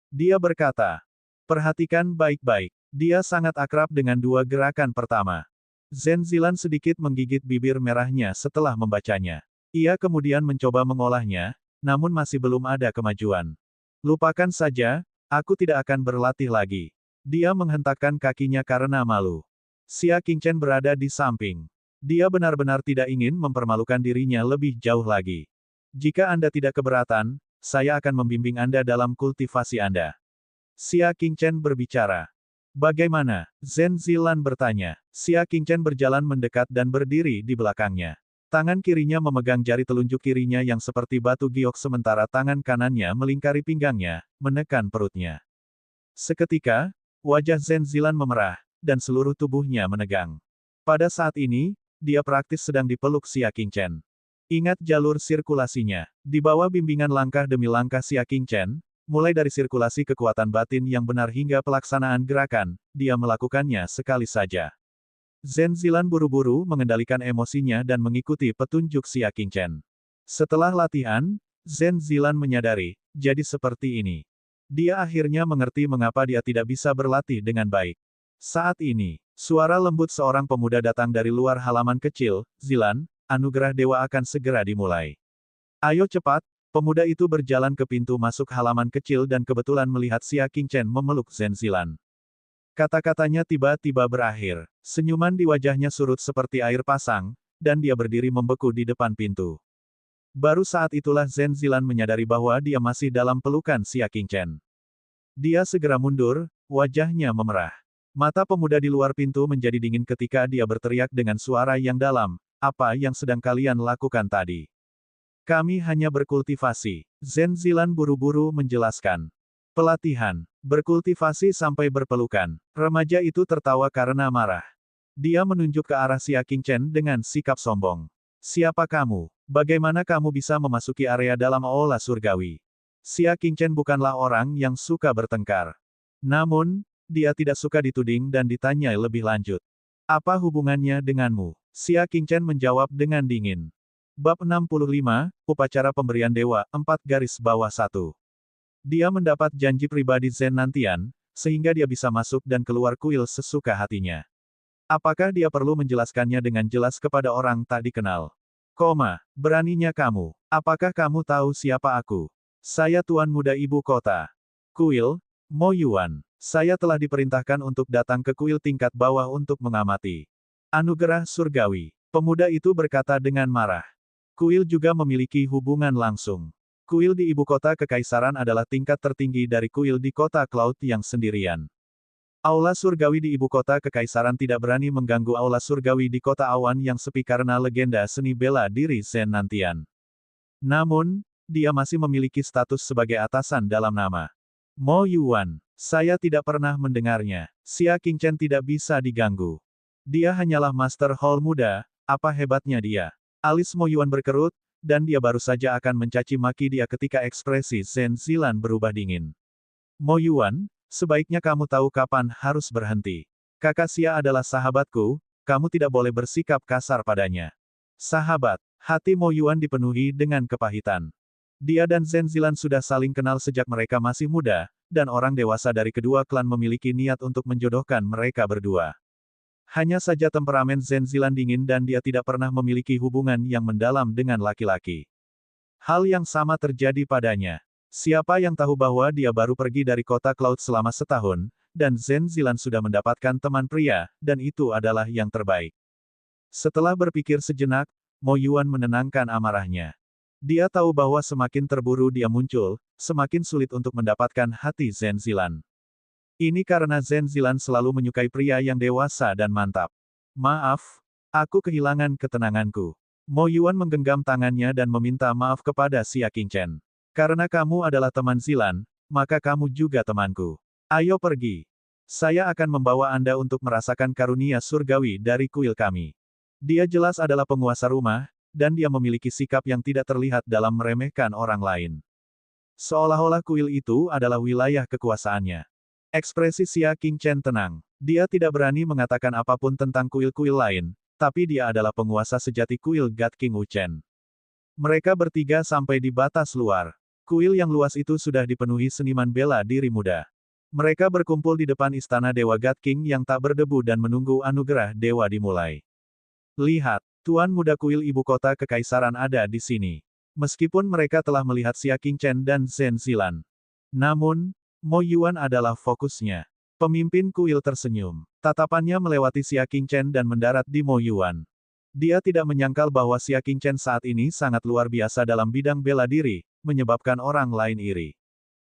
Dia berkata, perhatikan baik-baik. Dia sangat akrab dengan dua gerakan pertama. Zhen Zilan sedikit menggigit bibir merahnya setelah membacanya. Ia kemudian mencoba mengolahnya, namun masih belum ada kemajuan. Lupakan saja, aku tidak akan berlatih lagi. Dia menghentakkan kakinya karena malu. Xia Qingchen berada di samping. Dia benar-benar tidak ingin mempermalukan dirinya lebih jauh lagi. Jika Anda tidak keberatan, saya akan membimbing Anda dalam kultivasi Anda. Xia Qingchen berbicara. Bagaimana? Zhen Zilan bertanya. Xia Qingchen berjalan mendekat dan berdiri di belakangnya. Tangan kirinya memegang jari telunjuk kirinya yang seperti batu giok sementara tangan kanannya melingkari pinggangnya, menekan perutnya. Seketika, wajah Zhen Zilan memerah, dan seluruh tubuhnya menegang. Pada saat ini, dia praktis sedang dipeluk Xia Qingchen. Ingat jalur sirkulasinya. Di bawah bimbingan langkah demi langkah Xia Qingchen, mulai dari sirkulasi kekuatan batin yang benar hingga pelaksanaan gerakan, dia melakukannya sekali saja. Zhen Zilan buru-buru mengendalikan emosinya dan mengikuti petunjuk Xia Qingchen. Setelah latihan, Zhen Zilan menyadari, jadi seperti ini. Dia akhirnya mengerti mengapa dia tidak bisa berlatih dengan baik. Saat ini, suara lembut seorang pemuda datang dari luar halaman kecil. Zilan, anugerah dewa akan segera dimulai. Ayo cepat, pemuda itu berjalan ke pintu masuk halaman kecil dan kebetulan melihat Xia Qingchen memeluk Zhen Zilan. Kata-katanya tiba-tiba berakhir. Senyuman di wajahnya surut seperti air pasang, dan dia berdiri membeku di depan pintu. Baru saat itulah Zhen Zilan menyadari bahwa dia masih dalam pelukan Xia Qingchen. Dia segera mundur, wajahnya memerah. Mata pemuda di luar pintu menjadi dingin ketika dia berteriak dengan suara yang dalam, apa yang sedang kalian lakukan tadi? Kami hanya berkultivasi. Zhen Zilan buru-buru menjelaskan. Pelatihan, berkultivasi sampai berpelukan. Remaja itu tertawa karena marah. Dia menunjuk ke arah Xia Qingchen dengan sikap sombong. Siapa kamu? Bagaimana kamu bisa memasuki area dalam aula surgawi? Xia Qingchen bukanlah orang yang suka bertengkar. Namun, dia tidak suka dituding dan ditanyai lebih lanjut. Apa hubungannya denganmu? Xia Qingchen menjawab dengan dingin. Bab 65, Upacara Pemberian Dewa, 4-1. Dia mendapat janji pribadi Zhen Nantian, sehingga dia bisa masuk dan keluar kuil sesuka hatinya. Apakah dia perlu menjelaskannya dengan jelas kepada orang tak dikenal? Beraninya kamu. Apakah kamu tahu siapa aku? Saya Tuan Muda Ibu Kota. Kuil, Mo Yuan. Saya telah diperintahkan untuk datang ke kuil tingkat bawah untuk mengamati. Anugerah surgawi. Pemuda itu berkata dengan marah. Kuil juga memiliki hubungan langsung. Kuil di ibu kota kekaisaran adalah tingkat tertinggi dari kuil di kota Cloud yang sendirian. Aula surgawi di ibu kota kekaisaran tidak berani mengganggu aula surgawi di kota awan yang sepi karena legenda seni bela diri Zhen Nantian. Namun, dia masih memiliki status sebagai atasan dalam nama. Mo Yuan. Saya tidak pernah mendengarnya. Xia Qingchen tidak bisa diganggu. Dia hanyalah Master Hall muda, apa hebatnya dia? Alis Mo Yuan berkerut, dan dia baru saja akan mencaci maki dia ketika ekspresi Zhen Zilan berubah dingin. Mo Yuan, sebaiknya kamu tahu kapan harus berhenti. Kakak Xia adalah sahabatku, kamu tidak boleh bersikap kasar padanya. Sahabat, hati Mo Yuan dipenuhi dengan kepahitan. Dia dan Zhen Zilan sudah saling kenal sejak mereka masih muda, dan orang dewasa dari kedua klan memiliki niat untuk menjodohkan mereka berdua. Hanya saja temperamen Zhen Zilan dingin dan dia tidak pernah memiliki hubungan yang mendalam dengan laki-laki. Hal yang sama terjadi padanya. Siapa yang tahu bahwa dia baru pergi dari kota Cloud selama setahun, dan Zhen Zilan sudah mendapatkan teman pria, dan itu adalah yang terbaik. Setelah berpikir sejenak, Mo Yuan menenangkan amarahnya. Dia tahu bahwa semakin terburu dia muncul, semakin sulit untuk mendapatkan hati Zhen Zilan. Ini karena Zhen Zilan selalu menyukai pria yang dewasa dan mantap. Maaf, aku kehilangan ketenanganku. Mo Yuan menggenggam tangannya dan meminta maaf kepada Xia Qingchen. Karena kamu adalah teman Zilan, maka kamu juga temanku. Ayo pergi. Saya akan membawa Anda untuk merasakan karunia surgawi dari kuil kami. Dia jelas adalah penguasa rumah, dan dia memiliki sikap yang tidak terlihat dalam meremehkan orang lain. Seolah-olah kuil itu adalah wilayah kekuasaannya. Ekspresi Xia Qingchen tenang. Dia tidak berani mengatakan apapun tentang kuil-kuil lain, tapi dia adalah penguasa sejati kuil God King Wuchen. Mereka bertiga sampai di batas luar. Kuil yang luas itu sudah dipenuhi seniman bela diri muda. Mereka berkumpul di depan istana Dewa God King yang tak berdebu dan menunggu anugerah dewa dimulai. Lihat, Tuan Muda Kuil Ibu Kota Kekaisaran ada di sini. Meskipun mereka telah melihat Xia Qingchen dan Zhen Zilan. Namun, Mo Yuan adalah fokusnya. Pemimpin kuil tersenyum. Tatapannya melewati Xia Qingchen dan mendarat di Mo Yuan. Dia tidak menyangkal bahwa Xia Qingchen saat ini sangat luar biasa dalam bidang bela diri, menyebabkan orang lain iri.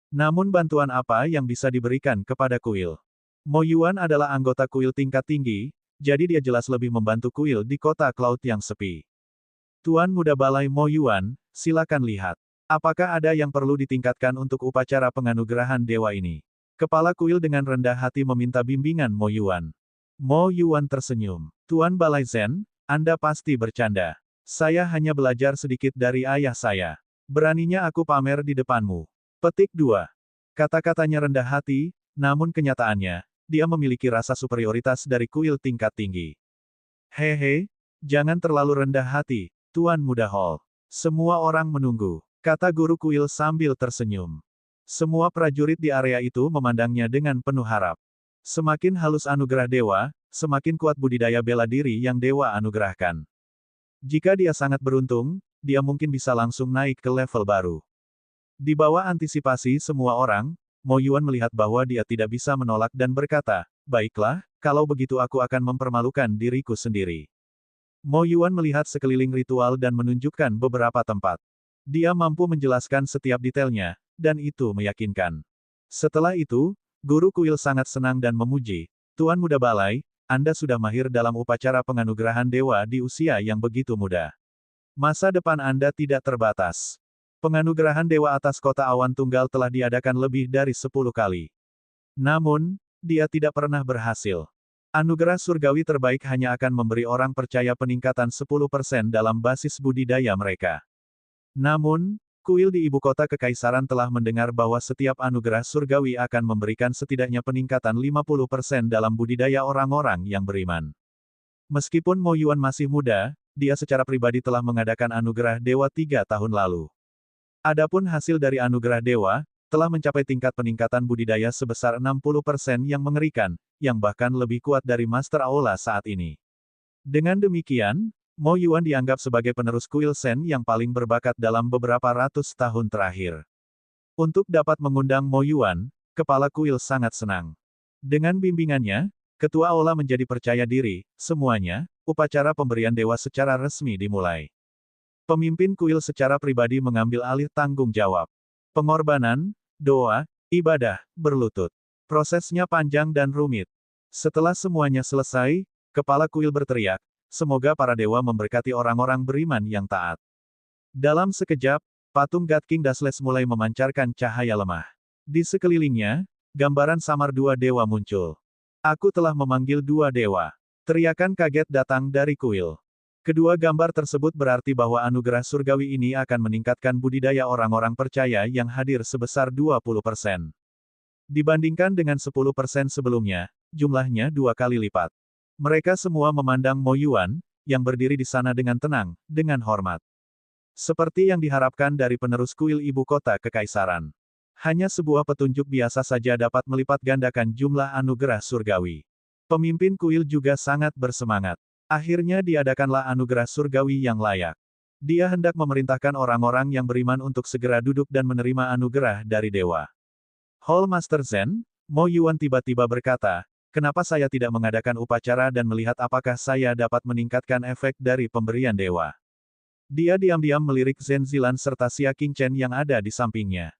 Namun bantuan apa yang bisa diberikan kepada kuil? Mo Yuan adalah anggota kuil tingkat tinggi, jadi dia jelas lebih membantu kuil di kota Cloud yang sepi. Tuan Muda Balai Mo Yuan, silakan lihat. Apakah ada yang perlu ditingkatkan untuk upacara penganugerahan dewa ini? Kepala kuil dengan rendah hati meminta bimbingan Mo Yuan. Mo Yuan tersenyum. Tuan Balai Zhen, Anda pasti bercanda. Saya hanya belajar sedikit dari ayah saya. Beraninya aku pamer di depanmu. Petik 2. Kata-katanya rendah hati, namun kenyataannya, dia memiliki rasa superioritas dari kuil tingkat tinggi. Hehe, jangan terlalu rendah hati, Tuan Muda Hall. Semua orang menunggu, kata guru kuil sambil tersenyum. Semua prajurit di area itu memandangnya dengan penuh harap. Semakin halus anugerah dewa, semakin kuat budidaya bela diri yang dewa anugerahkan. Jika dia sangat beruntung, dia mungkin bisa langsung naik ke level baru. Di bawah antisipasi semua orang, Mo Yuan melihat bahwa dia tidak bisa menolak dan berkata, baiklah, kalau begitu aku akan mempermalukan diriku sendiri. Mo Yuan melihat sekeliling ritual dan menunjukkan beberapa tempat. Dia mampu menjelaskan setiap detailnya, dan itu meyakinkan. Setelah itu, guru kuil sangat senang dan memuji, Tuan Muda Balai, Anda sudah mahir dalam upacara penganugerahan dewa di usia yang begitu muda. Masa depan Anda tidak terbatas. Penganugerahan dewa atas kota awan tunggal telah diadakan lebih dari 10 kali. Namun, dia tidak pernah berhasil. Anugerah surgawi terbaik hanya akan memberi orang percaya peningkatan 10% dalam basis budidaya mereka. Namun, kuil di ibu kota kekaisaran telah mendengar bahwa setiap anugerah surgawi akan memberikan setidaknya peningkatan 50% dalam budidaya orang-orang yang beriman. Meskipun Mo Yuan masih muda, dia secara pribadi telah mengadakan anugerah dewa 3 tahun lalu. Adapun hasil dari anugerah dewa, telah mencapai tingkat peningkatan budidaya sebesar 60% yang mengerikan, yang bahkan lebih kuat dari Master Aula saat ini. Dengan demikian, Mo Yuan dianggap sebagai penerus kuil Shen yang paling berbakat dalam beberapa ratus tahun terakhir. Untuk dapat mengundang Mo Yuan, kepala kuil sangat senang. Dengan bimbingannya, ketua aula menjadi percaya diri, semuanya, upacara pemberian dewa secara resmi dimulai. Pemimpin kuil secara pribadi mengambil alih tanggung jawab. Pengorbanan, doa, ibadah, berlutut. Prosesnya panjang dan rumit. Setelah semuanya selesai, kepala kuil berteriak, semoga para dewa memberkati orang-orang beriman yang taat. Dalam sekejap, patung God King Dashless mulai memancarkan cahaya lemah. Di sekelilingnya, gambaran samar dua dewa muncul. Aku telah memanggil dua dewa. Teriakan kaget datang dari kuil. Kedua gambar tersebut berarti bahwa anugerah surgawi ini akan meningkatkan budidaya orang-orang percaya yang hadir sebesar 20%. Dibandingkan dengan 10% sebelumnya, jumlahnya 2 kali lipat. Mereka semua memandang Mo Yuan, yang berdiri di sana dengan tenang, dengan hormat. Seperti yang diharapkan dari penerus kuil ibu kota kekaisaran. Hanya sebuah petunjuk biasa saja dapat melipat gandakan jumlah anugerah surgawi. Pemimpin kuil juga sangat bersemangat. Akhirnya diadakanlah anugerah surgawi yang layak. Dia hendak memerintahkan orang-orang yang beriman untuk segera duduk dan menerima anugerah dari dewa. Hall Master Zen, Mo Yuan tiba-tiba berkata, kenapa saya tidak mengadakan upacara dan melihat apakah saya dapat meningkatkan efek dari pemberian dewa? Dia diam-diam melirik Zhen Zilan serta Xia Qingchen yang ada di sampingnya.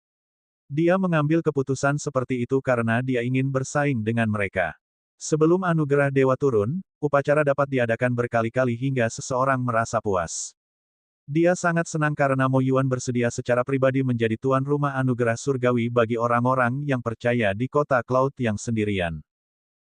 Dia mengambil keputusan seperti itu karena dia ingin bersaing dengan mereka. Sebelum anugerah dewa turun, upacara dapat diadakan berkali-kali hingga seseorang merasa puas. Dia sangat senang karena Mo Yuan bersedia secara pribadi menjadi tuan rumah anugerah surgawi bagi orang-orang yang percaya di kota Cloud yang sendirian.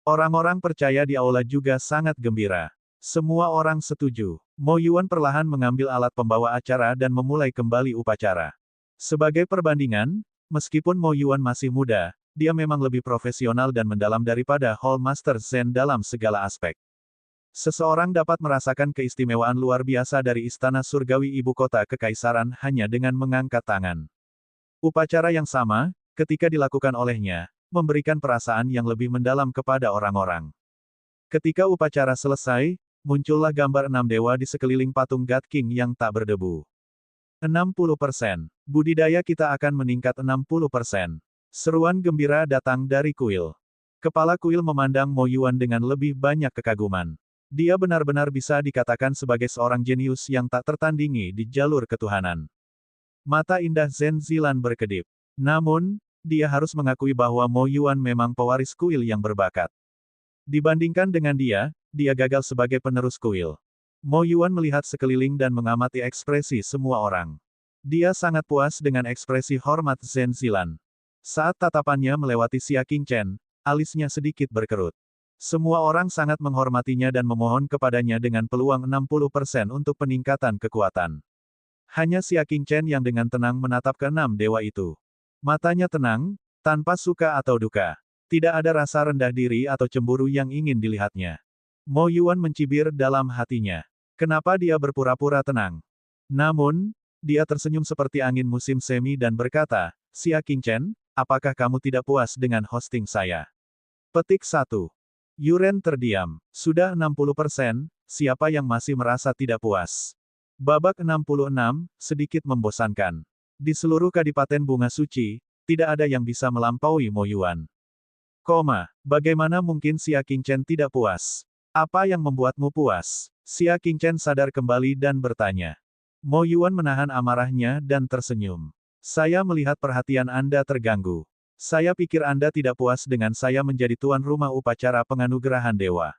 Orang-orang percaya di aula juga sangat gembira. Semua orang setuju. Mo Yuan perlahan mengambil alat pembawa acara dan memulai kembali upacara. Sebagai perbandingan, meskipun Mo Yuan masih muda, dia memang lebih profesional dan mendalam daripada Hall Master Zen dalam segala aspek. Seseorang dapat merasakan keistimewaan luar biasa dari istana surgawi ibu kota kekaisaran hanya dengan mengangkat tangan. Upacara yang sama, ketika dilakukan olehnya, memberikan perasaan yang lebih mendalam kepada orang-orang. Ketika upacara selesai, muncullah gambar 6 dewa di sekeliling patung God King yang tak berdebu. 60%. Budidaya kita akan meningkat 60%. Seruan gembira datang dari kuil. Kepala kuil memandang Mo Yuan dengan lebih banyak kekaguman. Dia benar-benar bisa dikatakan sebagai seorang jenius yang tak tertandingi di jalur ketuhanan. Mata indah Zhen Zilan berkedip. Namun, dia harus mengakui bahwa Mo Yuan memang pewaris kuil yang berbakat. Dibandingkan dengan dia gagal sebagai penerus kuil. Mo Yuan melihat sekeliling dan mengamati ekspresi semua orang. Dia sangat puas dengan ekspresi hormat Zhen Zilan. Saat tatapannya melewati Xia Qingchen, alisnya sedikit berkerut. Semua orang sangat menghormatinya dan memohon kepadanya dengan peluang 60% untuk peningkatan kekuatan. Hanya Xia Qingchen yang dengan tenang menatap ke-6 dewa itu. Matanya tenang, tanpa suka atau duka. Tidak ada rasa rendah diri atau cemburu yang ingin dilihatnya. Mo Yuan mencibir dalam hatinya. Kenapa dia berpura-pura tenang? Namun, dia tersenyum seperti angin musim semi dan berkata, Xia Qingchen, apakah kamu tidak puas dengan hosting saya? Petik 1. Yuren terdiam. Sudah 60%, siapa yang masih merasa tidak puas? Babak 66, sedikit membosankan. Di seluruh Kadipaten Bunga Suci, tidak ada yang bisa melampaui Mo Yuan. Bagaimana mungkin Xia Qingchen tidak puas? Apa yang membuatmu puas? Xia Qingchen sadar kembali dan bertanya. Mo Yuan menahan amarahnya dan tersenyum. Saya melihat perhatian Anda terganggu. Saya pikir Anda tidak puas dengan saya menjadi tuan rumah upacara penganugerahan dewa.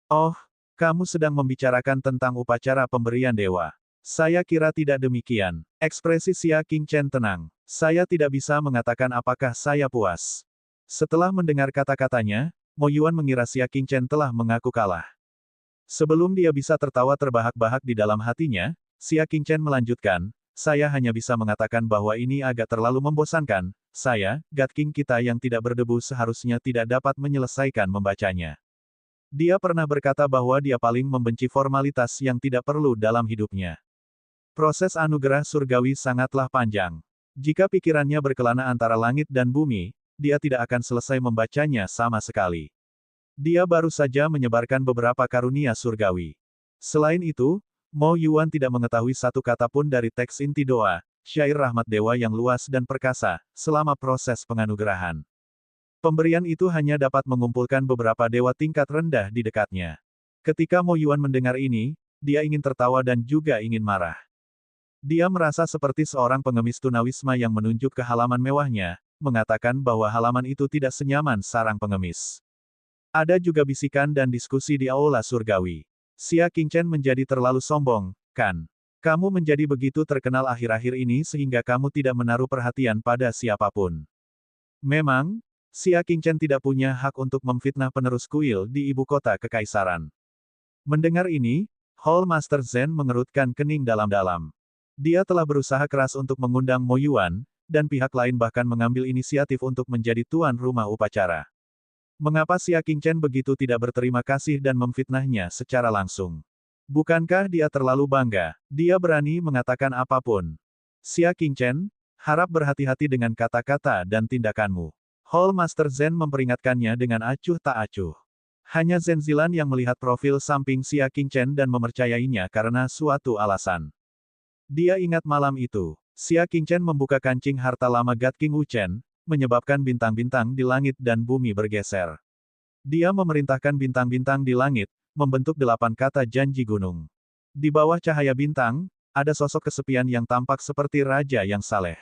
Oh, kamu sedang membicarakan tentang upacara pemberian dewa. Saya kira tidak demikian. Ekspresi Xia Qingchen tenang. Saya tidak bisa mengatakan apakah saya puas. Setelah mendengar kata-katanya, Mo Yuan mengira Xia Qingchen telah mengaku kalah. Sebelum dia bisa tertawa terbahak-bahak di dalam hatinya, Xia Qingchen melanjutkan, saya hanya bisa mengatakan bahwa ini agak terlalu membosankan, saya, God King kita yang tidak berdebu seharusnya tidak dapat menyelesaikan membacanya. Dia pernah berkata bahwa dia paling membenci formalitas yang tidak perlu dalam hidupnya. Proses anugerah surgawi sangatlah panjang. Jika pikirannya berkelana antara langit dan bumi, dia tidak akan selesai membacanya sama sekali. Dia baru saja menyebarkan beberapa karunia surgawi. Selain itu, Mo Yuan tidak mengetahui satu kata pun dari teks inti doa, syair rahmat dewa yang luas dan perkasa, selama proses penganugerahan. Pemberian itu hanya dapat mengumpulkan beberapa dewa tingkat rendah di dekatnya. Ketika Mo Yuan mendengar ini, dia ingin tertawa dan juga ingin marah. Dia merasa seperti seorang pengemis tunawisma yang menunjuk ke halaman mewahnya, mengatakan bahwa halaman itu tidak senyaman sarang pengemis. Ada juga bisikan dan diskusi di aula surgawi. Xia Qingchen menjadi terlalu sombong, kan? Kamu menjadi begitu terkenal akhir-akhir ini sehingga kamu tidak menaruh perhatian pada siapapun. Memang, Xia Qingchen tidak punya hak untuk memfitnah penerus kuil di ibu kota kekaisaran. Mendengar ini, Hall Master Zen mengerutkan kening dalam-dalam. Dia telah berusaha keras untuk mengundang Mo Yuan, dan pihak lain bahkan mengambil inisiatif untuk menjadi tuan rumah upacara. Mengapa Xia Qingchen begitu tidak berterima kasih dan memfitnahnya secara langsung? Bukankah dia terlalu bangga? Dia berani mengatakan apapun. Xia Qingchen, harap berhati-hati dengan kata-kata dan tindakanmu. Hall Master Zen memperingatkannya dengan acuh tak acuh. Hanya Zhen Zilan yang melihat profil samping Xia Qingchen dan mempercayainya karena suatu alasan. Dia ingat malam itu. Xia Qingchen membuka kancing harta lama God King Wuchen, menyebabkan bintang-bintang di langit dan bumi bergeser. Dia memerintahkan bintang-bintang di langit, membentuk 8 kata janji gunung. Di bawah cahaya bintang, ada sosok kesepian yang tampak seperti raja yang saleh.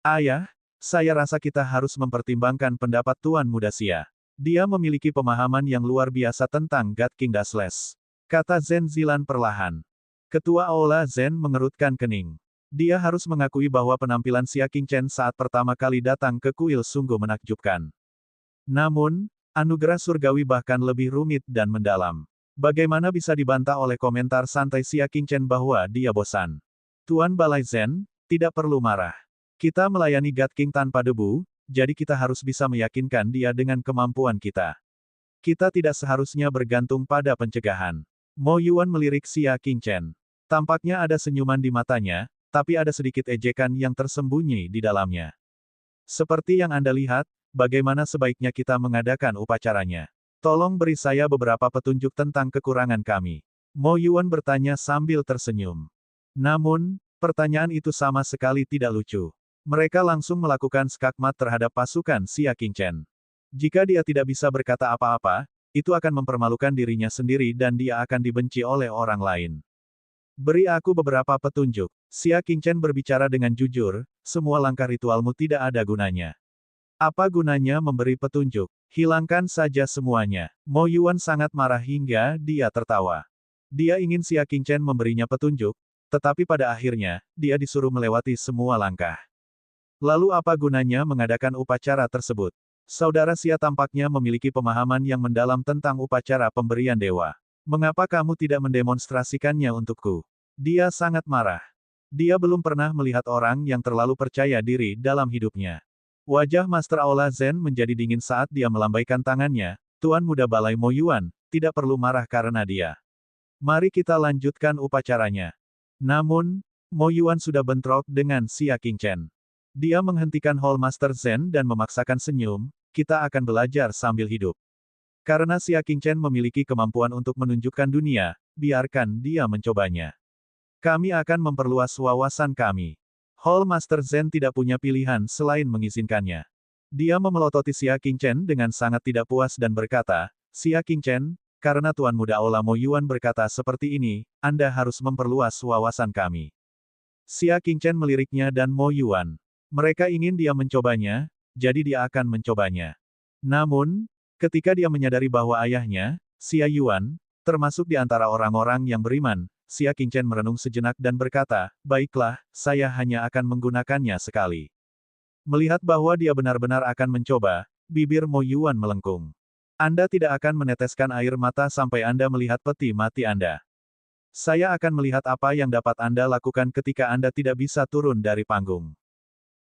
Ayah, saya rasa kita harus mempertimbangkan pendapat Tuan Muda Xia. Dia memiliki pemahaman yang luar biasa tentang God King Dashless, kata Zhen Zilan perlahan. Ketua Aula Zen mengerutkan kening. Dia harus mengakui bahwa penampilan Xia Qingchen saat pertama kali datang ke kuil sungguh menakjubkan. Namun, anugerah surgawi bahkan lebih rumit dan mendalam. Bagaimana bisa dibantah oleh komentar santai Xia Qingchen bahwa dia bosan? Tuan Balai Zen, tidak perlu marah. Kita melayani God King tanpa debu, jadi kita harus bisa meyakinkan dia dengan kemampuan kita. Kita tidak seharusnya bergantung pada pencegahan. Mo Yuan melirik Xia Qingchen. Tampaknya ada senyuman di matanya, tapi ada sedikit ejekan yang tersembunyi di dalamnya. Seperti yang Anda lihat, bagaimana sebaiknya kita mengadakan upacaranya? Tolong beri saya beberapa petunjuk tentang kekurangan kami. Mo Yuan bertanya sambil tersenyum. Namun, pertanyaan itu sama sekali tidak lucu. Mereka langsung melakukan skakmat terhadap pasukan Xia Qingchen. Jika dia tidak bisa berkata apa-apa, itu akan mempermalukan dirinya sendiri dan dia akan dibenci oleh orang lain. Beri aku beberapa petunjuk. Xia Qingchen berbicara dengan jujur, semua langkah ritualmu tidak ada gunanya. Apa gunanya memberi petunjuk? Hilangkan saja semuanya. Mo Yuan sangat marah hingga dia tertawa. Dia ingin Xia Qingchen memberinya petunjuk, tetapi pada akhirnya, dia disuruh melewati semua langkah. Lalu apa gunanya mengadakan upacara tersebut? Saudara Xia tampaknya memiliki pemahaman yang mendalam tentang upacara pemberian dewa. Mengapa kamu tidak mendemonstrasikannya untukku? Dia sangat marah. Dia belum pernah melihat orang yang terlalu percaya diri dalam hidupnya. Wajah Master Aula Zen menjadi dingin saat dia melambaikan tangannya. Tuan Muda Balai Mo Yuan, tidak perlu marah karena dia. Mari kita lanjutkan upacaranya. Namun, Mo Yuan sudah bentrok dengan Xia Qingchen. Dia menghentikan Hall Master Zen dan memaksakan senyum, kita akan belajar sambil hidup. Karena Xia Qingchen memiliki kemampuan untuk menunjukkan dunia, biarkan dia mencobanya. Kami akan memperluas wawasan kami. Hall Master Zen tidak punya pilihan selain mengizinkannya. Dia memelototi Xia Qingchen dengan sangat tidak puas dan berkata, Xia Qingchen, karena Tuan Muda Aula Mo Yuan berkata seperti ini, Anda harus memperluas wawasan kami. Xia Qingchen meliriknya dan Mo Yuan. Mereka ingin dia mencobanya, jadi dia akan mencobanya. Namun, ketika dia menyadari bahwa ayahnya, Xia Yuan, termasuk di antara orang-orang yang beriman, Xia Qingchen merenung sejenak dan berkata, baiklah, saya hanya akan menggunakannya sekali. Melihat bahwa dia benar-benar akan mencoba, bibir Mo Yuan melengkung. Anda tidak akan meneteskan air mata sampai Anda melihat peti mati Anda. Saya akan melihat apa yang dapat Anda lakukan ketika Anda tidak bisa turun dari panggung.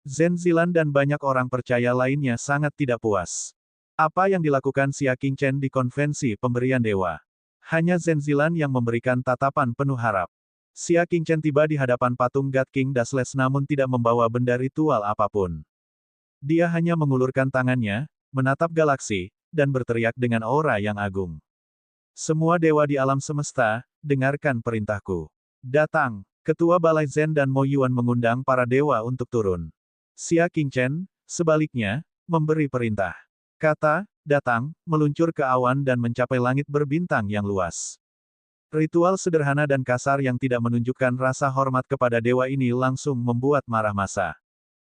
Zhen Zilan dan banyak orang percaya lainnya sangat tidak puas. Apa yang dilakukan Xia Qingchen di konvensi pemberian dewa? Hanya Zhen Zilan yang memberikan tatapan penuh harap. Xia Qingchen tiba di hadapan patung God King Dashless namun tidak membawa benda ritual apapun. Dia hanya mengulurkan tangannya, menatap galaksi, dan berteriak dengan aura yang agung. Semua dewa di alam semesta, dengarkan perintahku. Datang, Ketua Balai Zen dan Mo Yuan mengundang para dewa untuk turun. Xia Qingchen, sebaliknya, memberi perintah. Kata, datang, meluncur ke awan dan mencapai langit berbintang yang luas. Ritual sederhana dan kasar yang tidak menunjukkan rasa hormat kepada dewa ini langsung membuat marah massa.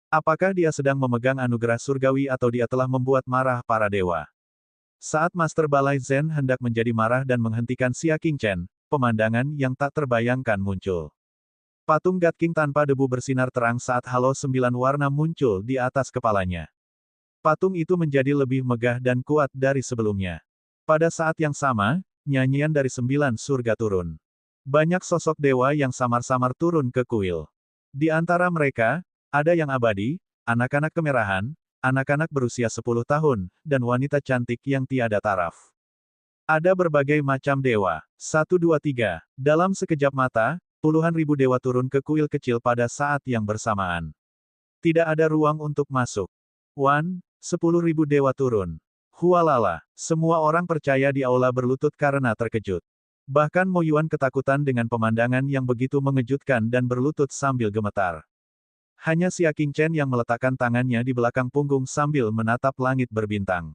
Apakah dia sedang memegang anugerah surgawi atau dia telah membuat marah para dewa? Saat Master Balai Zen hendak menjadi marah dan menghentikan Xia Qingchen, pemandangan yang tak terbayangkan muncul. Patung God King tanpa debu bersinar terang saat halo 9 warna muncul di atas kepalanya. Patung itu menjadi lebih megah dan kuat dari sebelumnya. Pada saat yang sama, nyanyian dari 9 surga turun. Banyak sosok dewa yang samar-samar turun ke kuil. Di antara mereka, ada yang abadi, anak-anak kemerahan, anak-anak berusia 10 tahun, dan wanita cantik yang tiada taraf. Ada berbagai macam dewa. 1 2 3. Dalam sekejap mata, puluhan ribu dewa turun ke kuil kecil pada saat yang bersamaan. Tidak ada ruang untuk masuk. 10.000 dewa turun. Hualala, semua orang percaya di aula berlutut karena terkejut. Bahkan Mo Yuan ketakutan dengan pemandangan yang begitu mengejutkan dan berlutut sambil gemetar. Hanya Xia Qingchen yang meletakkan tangannya di belakang punggung sambil menatap langit berbintang.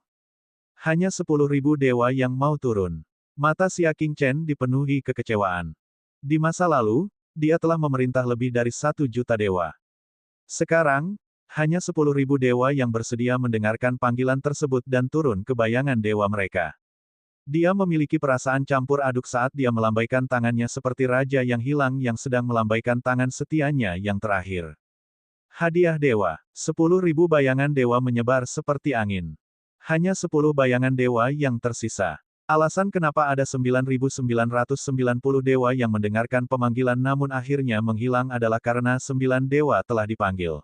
Hanya 10.000 dewa yang mau turun. Mata Xia Qingchen dipenuhi kekecewaan. Di masa lalu, dia telah memerintah lebih dari 1 juta dewa. Sekarang, hanya 10.000 dewa yang bersedia mendengarkan panggilan tersebut dan turun ke bayangan dewa mereka. Dia memiliki perasaan campur aduk saat dia melambaikan tangannya seperti raja yang hilang yang sedang melambaikan tangan setianya yang terakhir. Hadiah dewa. 10.000 bayangan dewa menyebar seperti angin. Hanya 10 bayangan dewa yang tersisa. Alasan kenapa ada 9.990 dewa yang mendengarkan pemanggilan namun akhirnya menghilang adalah karena 9 dewa telah dipanggil.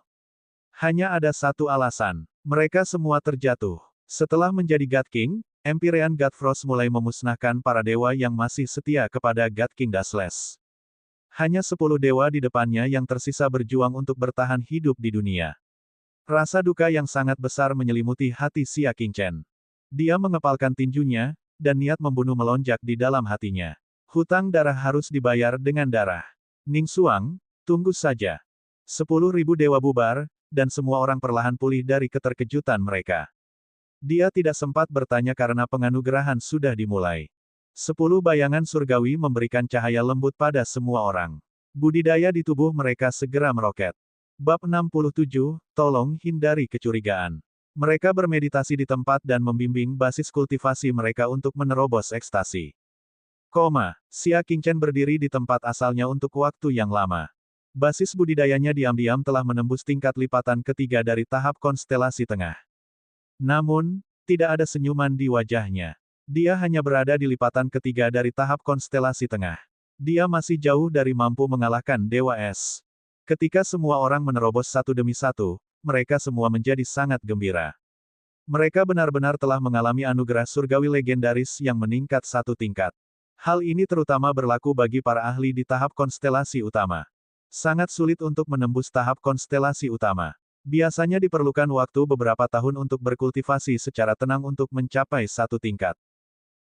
Hanya ada satu alasan. Mereka semua terjatuh. Setelah menjadi God King, Empyrean God Frost mulai memusnahkan para dewa yang masih setia kepada God King Dashless. Hanya 10 dewa di depannya yang tersisa berjuang untuk bertahan hidup di dunia. Rasa duka yang sangat besar menyelimuti hati Xia Qingchen. Dia mengepalkan tinjunya, dan niat membunuh melonjak di dalam hatinya. Hutang darah harus dibayar dengan darah. Ning Xuang, tunggu saja. 10.000 dewa bubar, dan semua orang perlahan pulih dari keterkejutan mereka. Dia tidak sempat bertanya karena penganugerahan sudah dimulai. 10 bayangan surgawi memberikan cahaya lembut pada semua orang. Budidaya di tubuh mereka segera meroket. Bab 67, tolong hindari kecurigaan. Mereka bermeditasi di tempat dan membimbing basis kultivasi mereka untuk menerobos ekstasi. Xia Qingchen berdiri di tempat asalnya untuk waktu yang lama. Basis budidayanya diam-diam telah menembus tingkat lipatan ketiga dari tahap konstelasi tengah. Namun, tidak ada senyuman di wajahnya. Dia hanya berada di lipatan ketiga dari tahap konstelasi tengah. Dia masih jauh dari mampu mengalahkan Dewa Es. Ketika semua orang menerobos satu demi satu, mereka semua menjadi sangat gembira. Mereka benar-benar telah mengalami anugerah surgawi legendaris yang meningkat satu tingkat. Hal ini terutama berlaku bagi para ahli di tahap konstelasi utama. Sangat sulit untuk menembus tahap konstelasi utama. Biasanya diperlukan waktu beberapa tahun untuk berkultivasi secara tenang untuk mencapai satu tingkat.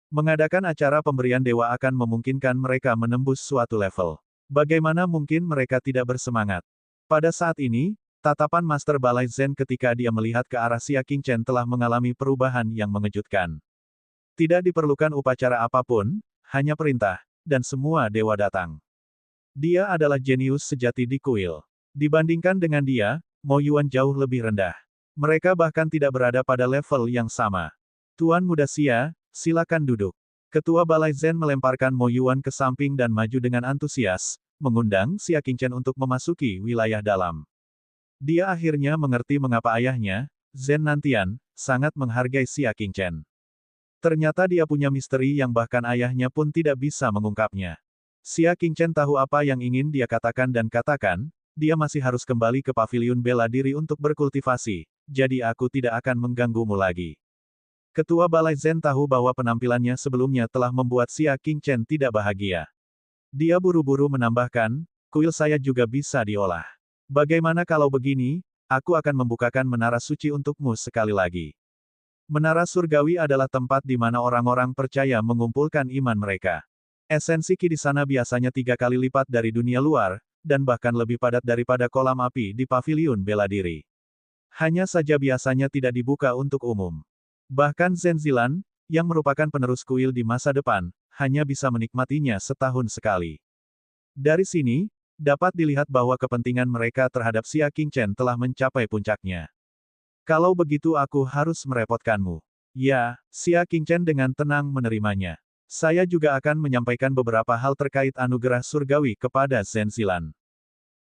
Mengadakan acara pemberian dewa akan memungkinkan mereka menembus suatu level. Bagaimana mungkin mereka tidak bersemangat? Pada saat ini, tatapan Master Balai Zen ketika dia melihat ke arah Xia Qingchen telah mengalami perubahan yang mengejutkan. Tidak diperlukan upacara apapun, hanya perintah, dan semua dewa datang. Dia adalah jenius sejati di kuil. Dibandingkan dengan dia, Mo Yuan jauh lebih rendah. Mereka bahkan tidak berada pada level yang sama. Tuan Muda Xia, silakan duduk. Ketua Balai Zen melemparkan Mo Yuan ke samping dan maju dengan antusias, mengundang Xia Qingchen untuk memasuki wilayah dalam. Dia akhirnya mengerti mengapa ayahnya, Zen Nantian, sangat menghargai Xia Qingchen. Ternyata dia punya misteri yang bahkan ayahnya pun tidak bisa mengungkapnya. Xia Qingchen tahu apa yang ingin dia katakan dan katakan, dia masih harus kembali ke paviliun bela diri untuk berkultivasi, jadi aku tidak akan mengganggumu lagi. Ketua Balai Zen tahu bahwa penampilannya sebelumnya telah membuat Xia Qingchen tidak bahagia. Dia buru-buru menambahkan, kuil saya juga bisa diolah. Bagaimana kalau begini, aku akan membukakan menara suci untukmu sekali lagi. Menara surgawi adalah tempat di mana orang-orang percaya mengumpulkan iman mereka. Esensi ki di sana biasanya 3 kali lipat dari dunia luar, dan bahkan lebih padat daripada kolam api di paviliun bela diri. Hanya saja biasanya tidak dibuka untuk umum. Bahkan Zen Zilan, yang merupakan penerus kuil di masa depan, hanya bisa menikmatinya setahun sekali. Dari sini, dapat dilihat bahwa kepentingan mereka terhadap Xia Qingchen telah mencapai puncaknya. Kalau begitu aku harus merepotkanmu. Ya, Xia Qingchen dengan tenang menerimanya. Saya juga akan menyampaikan beberapa hal terkait anugerah surgawi kepada Zen Zilan.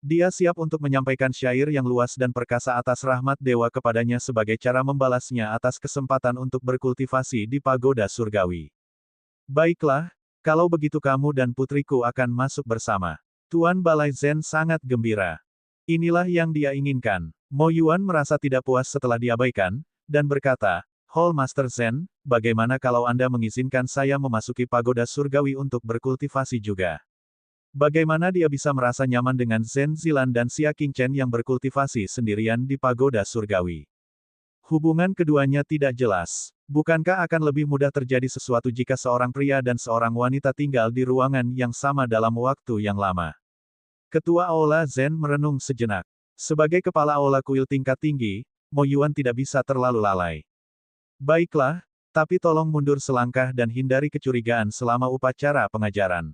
Dia siap untuk menyampaikan syair yang luas dan perkasa atas rahmat dewa kepadanya sebagai cara membalasnya atas kesempatan untuk berkultivasi di pagoda surgawi. Baiklah, kalau begitu kamu dan putriku akan masuk bersama. Tuan Balai Zen sangat gembira. Inilah yang dia inginkan. Mo Yuan merasa tidak puas setelah diabaikan, dan berkata, Hall Master Zen, bagaimana kalau Anda mengizinkan saya memasuki pagoda surgawi untuk berkultivasi juga? Bagaimana dia bisa merasa nyaman dengan Zen Zilan dan Xia Qingchen yang berkultivasi sendirian di pagoda surgawi? Hubungan keduanya tidak jelas. Bukankah akan lebih mudah terjadi sesuatu jika seorang pria dan seorang wanita tinggal di ruangan yang sama dalam waktu yang lama? Ketua Aula Zen merenung sejenak. Sebagai kepala aula kuil tingkat tinggi, Mo Yuan tidak bisa terlalu lalai. Baiklah, tapi tolong mundur selangkah dan hindari kecurigaan selama upacara pengajaran.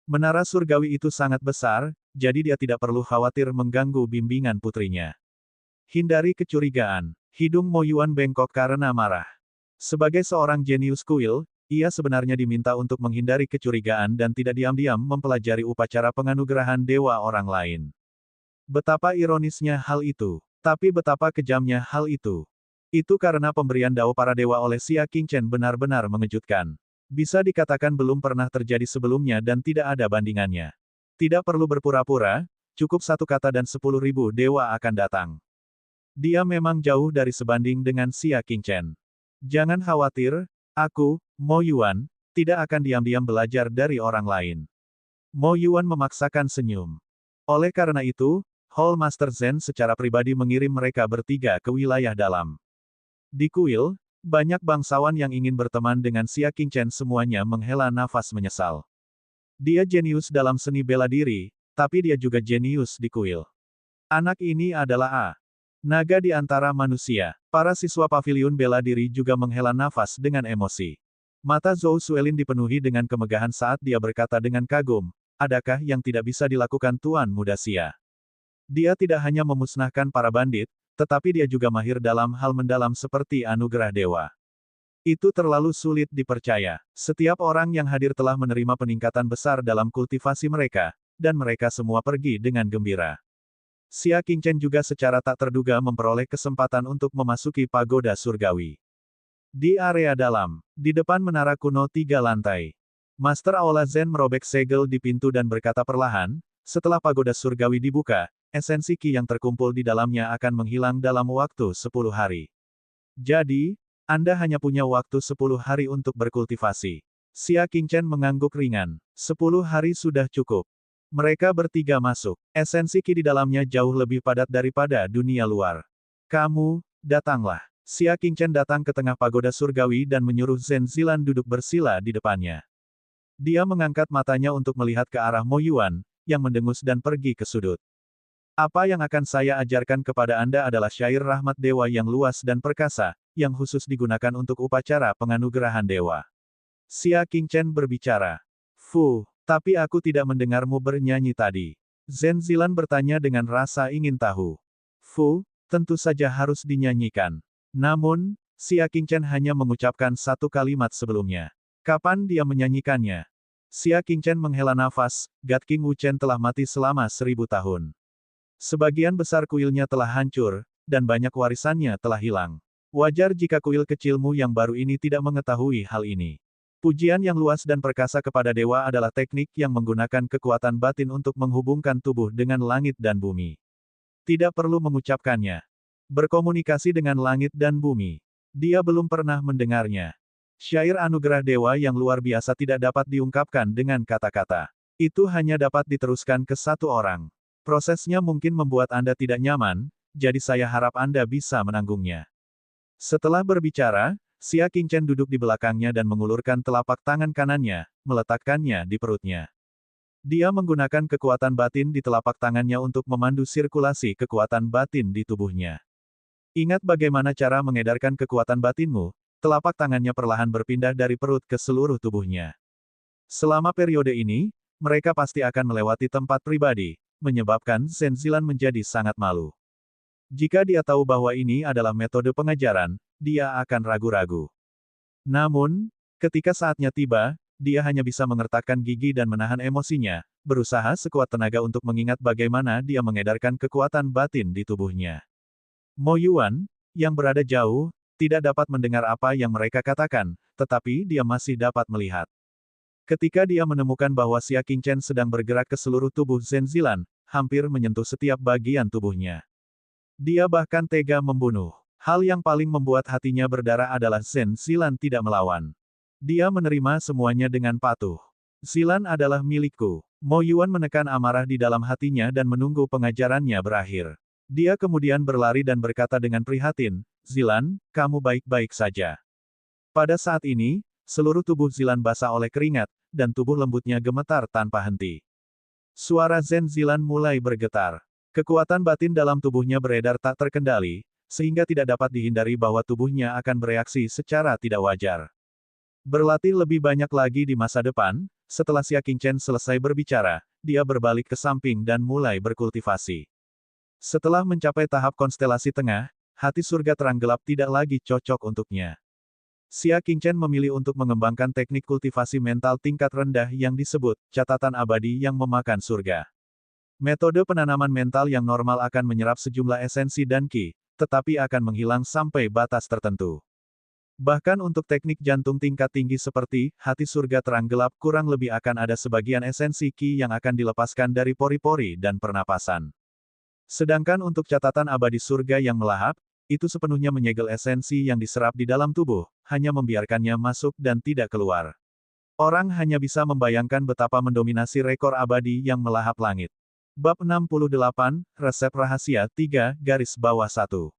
Menara surgawi itu sangat besar, jadi dia tidak perlu khawatir mengganggu bimbingan putrinya. Hindari kecurigaan. Hidung Mo Yuan bengkok karena marah. Sebagai seorang jenius kuil, ia sebenarnya diminta untuk menghindari kecurigaan dan tidak diam-diam mempelajari upacara penganugerahan dewa orang lain. Betapa ironisnya hal itu. Tapi betapa kejamnya hal itu. Itu karena pemberian dao para dewa oleh Xia Qingchen benar-benar mengejutkan. Bisa dikatakan belum pernah terjadi sebelumnya dan tidak ada bandingannya. Tidak perlu berpura-pura, cukup satu kata dan 10.000 dewa akan datang. Dia memang jauh dari sebanding dengan Xia Qingchen. Jangan khawatir, aku, Mo Yuan, tidak akan diam-diam belajar dari orang lain. Mo Yuan memaksakan senyum. Oleh karena itu, Hall Master Zen secara pribadi mengirim mereka bertiga ke wilayah dalam. Di kuil, banyak bangsawan yang ingin berteman dengan Xia Qingchen semuanya menghela nafas menyesal. Dia jenius dalam seni bela diri, tapi dia juga jenius di kuil. Anak ini adalah naga di antara manusia. Para siswa paviliun bela diri juga menghela nafas dengan emosi. Mata Zhou Suelin dipenuhi dengan kemegahan saat dia berkata dengan kagum, adakah yang tidak bisa dilakukan Tuan Muda Xia? Dia tidak hanya memusnahkan para bandit, tetapi dia juga mahir dalam hal mendalam seperti anugerah dewa. Itu terlalu sulit dipercaya. Setiap orang yang hadir telah menerima peningkatan besar dalam kultivasi mereka, dan mereka semua pergi dengan gembira. Xia Qingchen juga secara tak terduga memperoleh kesempatan untuk memasuki pagoda surgawi. Di area dalam, di depan menara kuno 3 lantai, Master Aula Zen merobek segel di pintu dan berkata perlahan, setelah pagoda surgawi dibuka, esensi Qi yang terkumpul di dalamnya akan menghilang dalam waktu 10 hari. Jadi, Anda hanya punya waktu 10 hari untuk berkultivasi. Xia Qingchen mengangguk ringan. 10 hari sudah cukup. Mereka bertiga masuk. Esensi Qi di dalamnya jauh lebih padat daripada dunia luar. Kamu, datanglah. Xia Qingchen datang ke tengah pagoda surgawi dan menyuruh Zhen Zilan duduk bersila di depannya. Dia mengangkat matanya untuk melihat ke arah Mo Yuan, yang mendengus dan pergi ke sudut. Apa yang akan saya ajarkan kepada Anda adalah syair rahmat dewa yang luas dan perkasa, yang khusus digunakan untuk upacara penganugerahan dewa. Xia Qingchen berbicara. Tapi aku tidak mendengarmu bernyanyi tadi. Zhen Zilan bertanya dengan rasa ingin tahu. Tentu saja harus dinyanyikan. Namun, Xia Qingchen hanya mengucapkan satu kalimat sebelumnya. Kapan dia menyanyikannya? Xia Qingchen menghela nafas, God King Wuchen telah mati selama 1000 tahun. Sebagian besar kuilnya telah hancur, dan banyak warisannya telah hilang. Wajar jika kuil kecilmu yang baru ini tidak mengetahui hal ini. Pujian yang luas dan perkasa kepada dewa adalah teknik yang menggunakan kekuatan batin untuk menghubungkan tubuh dengan langit dan bumi. Tidak perlu mengucapkannya. Berkomunikasi dengan langit dan bumi. Dia belum pernah mendengarnya. Syair anugerah dewa yang luar biasa tidak dapat diungkapkan dengan kata-kata. Itu hanya dapat diteruskan ke satu orang. Prosesnya mungkin membuat Anda tidak nyaman, jadi saya harap Anda bisa menanggungnya. Setelah berbicara, Xia Qingchen duduk di belakangnya dan mengulurkan telapak tangan kanannya, meletakkannya di perutnya. Dia menggunakan kekuatan batin di telapak tangannya untuk memandu sirkulasi kekuatan batin di tubuhnya. Ingat bagaimana cara mengedarkan kekuatan batinmu, telapak tangannya perlahan berpindah dari perut ke seluruh tubuhnya. Selama periode ini, mereka pasti akan melewati tempat pribadi, menyebabkan Zhen Zilan menjadi sangat malu. Jika dia tahu bahwa ini adalah metode pengajaran, dia akan ragu-ragu. Namun, ketika saatnya tiba, dia hanya bisa mengertakkan gigi dan menahan emosinya, berusaha sekuat tenaga untuk mengingat bagaimana dia mengedarkan kekuatan batin di tubuhnya. Mo Yuan, yang berada jauh, tidak dapat mendengar apa yang mereka katakan, tetapi dia masih dapat melihat. Ketika dia menemukan bahwa Xia Qingchen sedang bergerak ke seluruh tubuh Zhen Zilan, hampir menyentuh setiap bagian tubuhnya. Dia bahkan tega membunuh. Hal yang paling membuat hatinya berdarah adalah Zhen Zilan tidak melawan. Dia menerima semuanya dengan patuh. Zilan adalah milikku. Mo Yuan menekan amarah di dalam hatinya dan menunggu pengajarannya berakhir. Dia kemudian berlari dan berkata dengan prihatin, Zilan, kamu baik-baik saja. Pada saat ini, seluruh tubuh Zilan basah oleh keringat, dan tubuh lembutnya gemetar tanpa henti. Suara Zhen Zilan mulai bergetar. Kekuatan batin dalam tubuhnya beredar tak terkendali, sehingga tidak dapat dihindari bahwa tubuhnya akan bereaksi secara tidak wajar. Berlatih lebih banyak lagi di masa depan, setelah Xia Qingchen selesai berbicara, dia berbalik ke samping dan mulai berkultivasi. Setelah mencapai tahap konstelasi tengah, hati surga terang gelap tidak lagi cocok untuknya. Xia Qingchen memilih untuk mengembangkan teknik kultivasi mental tingkat rendah yang disebut catatan abadi yang memakan surga. Metode penanaman mental yang normal akan menyerap sejumlah esensi dan ki, tetapi akan menghilang sampai batas tertentu. Bahkan untuk teknik jantung tingkat tinggi seperti hati surga terang gelap kurang lebih akan ada sebagian esensi ki yang akan dilepaskan dari pori-pori dan pernapasan. Sedangkan untuk catatan abadi surga yang melahap, itu sepenuhnya menyegel esensi yang diserap di dalam tubuh, hanya membiarkannya masuk dan tidak keluar. Orang hanya bisa membayangkan betapa mendominasi rekor abadi yang melahap langit. Bab 68, Resep Rahasia 3, garis bawah 1.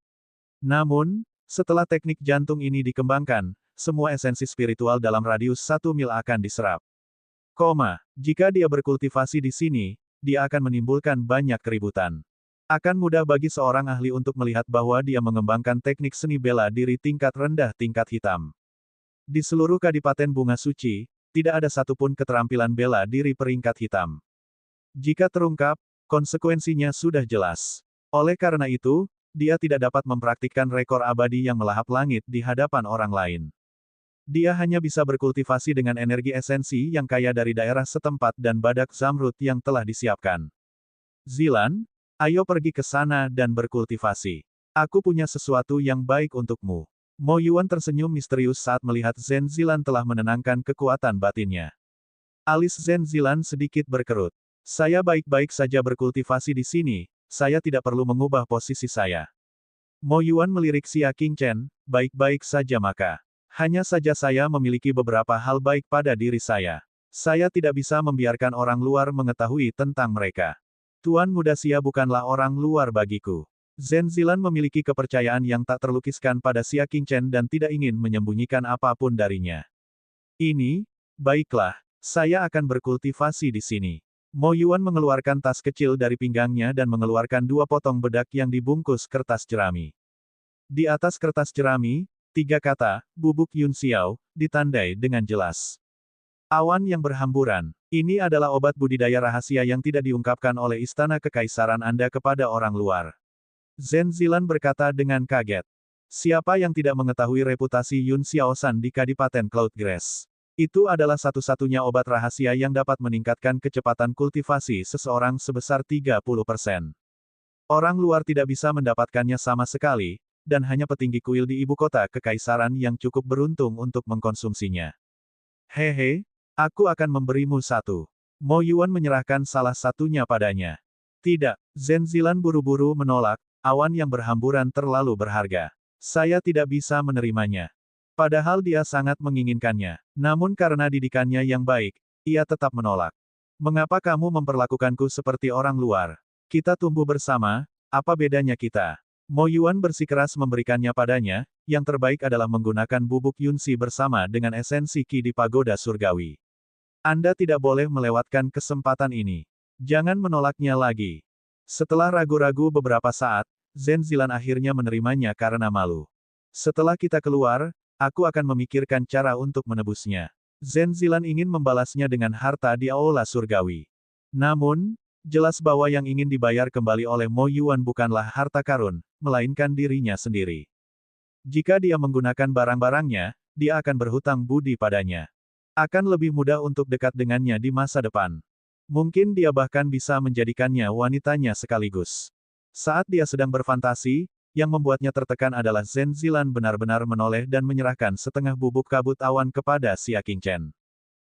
Namun, setelah teknik jantung ini dikembangkan, semua esensi spiritual dalam radius 1 mil akan diserap. Jika dia berkultivasi di sini, dia akan menimbulkan banyak keributan. Akan mudah bagi seorang ahli untuk melihat bahwa dia mengembangkan teknik seni bela diri tingkat rendah tingkat hitam. Di seluruh Kadipaten Bunga Suci, tidak ada satupun keterampilan bela diri peringkat hitam. Jika terungkap, konsekuensinya sudah jelas. Oleh karena itu, dia tidak dapat mempraktikkan rekor abadi yang melahap langit di hadapan orang lain. Dia hanya bisa berkultivasi dengan energi esensi yang kaya dari daerah setempat dan badak zamrud yang telah disiapkan. Zilan, ayo pergi ke sana dan berkultivasi. Aku punya sesuatu yang baik untukmu. Mo Yuan tersenyum misterius saat melihat Zhen Zilan telah menenangkan kekuatan batinnya. Alis Zhen Zilan sedikit berkerut. Saya baik-baik saja berkultivasi di sini, saya tidak perlu mengubah posisi saya. Mo Yuan melirik Xia Qingchen, baik-baik saja maka. Hanya saja saya memiliki beberapa hal baik pada diri saya. Saya tidak bisa membiarkan orang luar mengetahui tentang mereka. Tuan Muda Xia bukanlah orang luar bagiku. Zhen Zilan memiliki kepercayaan yang tak terlukiskan pada Xia Qingchen dan tidak ingin menyembunyikan apapun darinya. Baiklah, saya akan berkultivasi di sini. Mo Yuan mengeluarkan tas kecil dari pinggangnya dan mengeluarkan 2 potong bedak yang dibungkus kertas jerami. Di atas kertas jerami, 3 kata, Bubuk Yun Xiao, ditandai dengan jelas. Awan yang berhamburan. Ini adalah obat budidaya rahasia yang tidak diungkapkan oleh Istana Kekaisaran Anda kepada orang luar. Zhen Zilan berkata dengan kaget. Siapa yang tidak mengetahui reputasi Yun Xiaosan di Kadipaten Cloudgrass? Itu adalah satu-satunya obat rahasia yang dapat meningkatkan kecepatan kultivasi seseorang sebesar 30%. Orang luar tidak bisa mendapatkannya sama sekali, dan hanya petinggi kuil di ibu kota kekaisaran yang cukup beruntung untuk mengkonsumsinya. Hehe, aku akan memberimu satu. Mo Yuan menyerahkan salah satunya padanya. Tidak, Zhen Zilan buru-buru menolak, awan yang berhamburan terlalu berharga. Saya tidak bisa menerimanya. Padahal dia sangat menginginkannya. Namun karena didikannya yang baik, ia tetap menolak. Mengapa kamu memperlakukanku seperti orang luar? Kita tumbuh bersama, apa bedanya kita? Mo Yuan bersikeras memberikannya padanya, yang terbaik adalah menggunakan bubuk Yunxi bersama dengan esensi Qi di pagoda surgawi. Anda tidak boleh melewatkan kesempatan ini. Jangan menolaknya lagi. Setelah ragu-ragu beberapa saat, Zhen Zilan akhirnya menerimanya karena malu. Setelah kita keluar, aku akan memikirkan cara untuk menebusnya. Zhen Zilan ingin membalasnya dengan harta di aula surgawi. Namun, jelas bahwa yang ingin dibayar kembali oleh Mo Yuan bukanlah harta karun, melainkan dirinya sendiri. Jika dia menggunakan barang-barangnya, dia akan berhutang budi padanya. Akan lebih mudah untuk dekat dengannya di masa depan. Mungkin dia bahkan bisa menjadikannya wanitanya sekaligus. Saat dia sedang berfantasi, yang membuatnya tertekan adalah Zhen Zilan benar-benar menoleh dan menyerahkan setengah bubuk kabut awan kepada Xia Qingchen.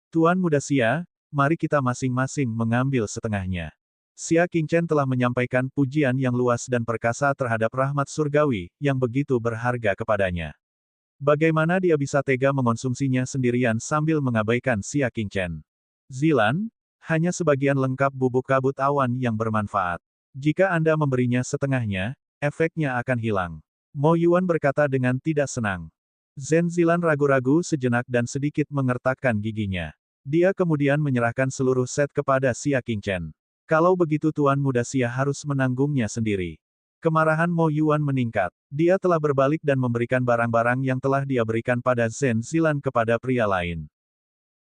Tuan Muda Xia, mari kita masing-masing mengambil setengahnya. Xia Qingchen telah menyampaikan pujian yang luas dan perkasa terhadap rahmat surgawi, yang begitu berharga kepadanya. Bagaimana dia bisa tega mengonsumsinya sendirian sambil mengabaikan Xia Qingchen? Zilan, hanya sebagian lengkap bubuk kabut awan yang bermanfaat. Jika Anda memberinya setengahnya, efeknya akan hilang. Mo Yuan berkata dengan tidak senang. Zhen Zilan ragu-ragu sejenak dan sedikit mengertakkan giginya. Dia kemudian menyerahkan seluruh set kepada Xia Qingchen. Kalau begitu Tuan Muda Xia harus menanggungnya sendiri. Kemarahan Mo Yuan meningkat. Dia telah berbalik dan memberikan barang-barang yang telah dia berikan pada Zhen Zilan kepada pria lain.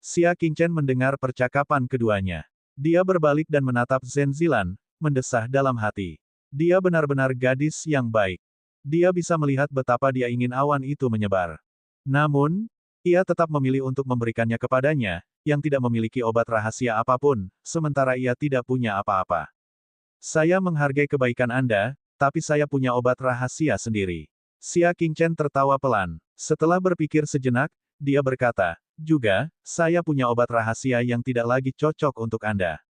Xia Qingchen mendengar percakapan keduanya. Dia berbalik dan menatap Zhen Zilan, mendesah dalam hati. Dia benar-benar gadis yang baik. Dia bisa melihat betapa dia ingin awan itu menyebar. Namun, ia tetap memilih untuk memberikannya kepadanya, yang tidak memiliki obat rahasia apapun, sementara ia tidak punya apa-apa. Saya menghargai kebaikan Anda, tapi saya punya obat rahasia sendiri. Xia Qingchen tertawa pelan. Setelah berpikir sejenak, dia berkata, juga, saya punya obat rahasia yang tidak lagi cocok untuk Anda.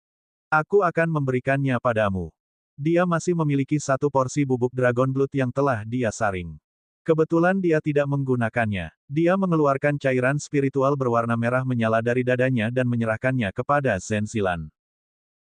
Aku akan memberikannya padamu. Dia masih memiliki satu porsi bubuk Dragon Blood yang telah dia saring. Kebetulan dia tidak menggunakannya. Dia mengeluarkan cairan spiritual berwarna merah menyala dari dadanya dan menyerahkannya kepada Zhen Zilan.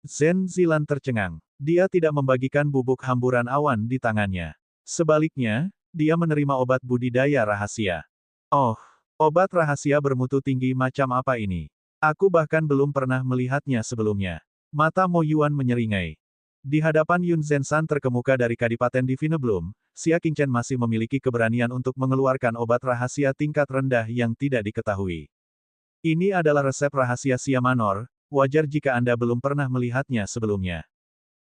Zhen Zilan tercengang. Dia tidak membagikan bubuk hamburan awan di tangannya. Sebaliknya, dia menerima obat budidaya rahasia. Oh, obat rahasia bermutu tinggi macam apa ini? Aku bahkan belum pernah melihatnya sebelumnya. Mata Mo Yuan menyeringai. Di hadapan Yun Zenshan terkemuka dari Kadipaten Divine Bloom, Xia Qingchen masih memiliki keberanian untuk mengeluarkan obat rahasia tingkat rendah yang tidak diketahui. Ini adalah resep rahasia Xia Manor, wajar jika Anda belum pernah melihatnya sebelumnya.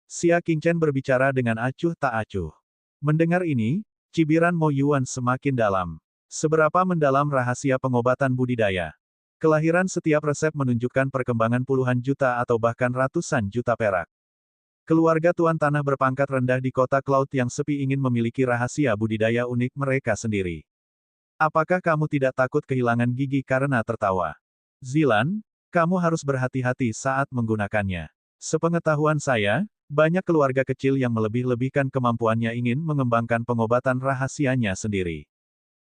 Xia Qingchen berbicara dengan acuh tak acuh. Mendengar ini, cibiran Mo Yuan semakin dalam. Seberapa mendalam rahasia pengobatan budidaya? Kelahiran setiap resep menunjukkan perkembangan puluhan juta atau bahkan ratusan juta perak. Keluarga tuan tanah berpangkat rendah di kota Cloud yang sepi ingin memiliki rahasia budidaya unik mereka sendiri. Apakah kamu tidak takut kehilangan gigi karena tertawa? Zilan, kamu harus berhati-hati saat menggunakannya. Sepengetahuan saya, banyak keluarga kecil yang melebih-lebihkan kemampuannya ingin mengembangkan pengobatan rahasianya sendiri.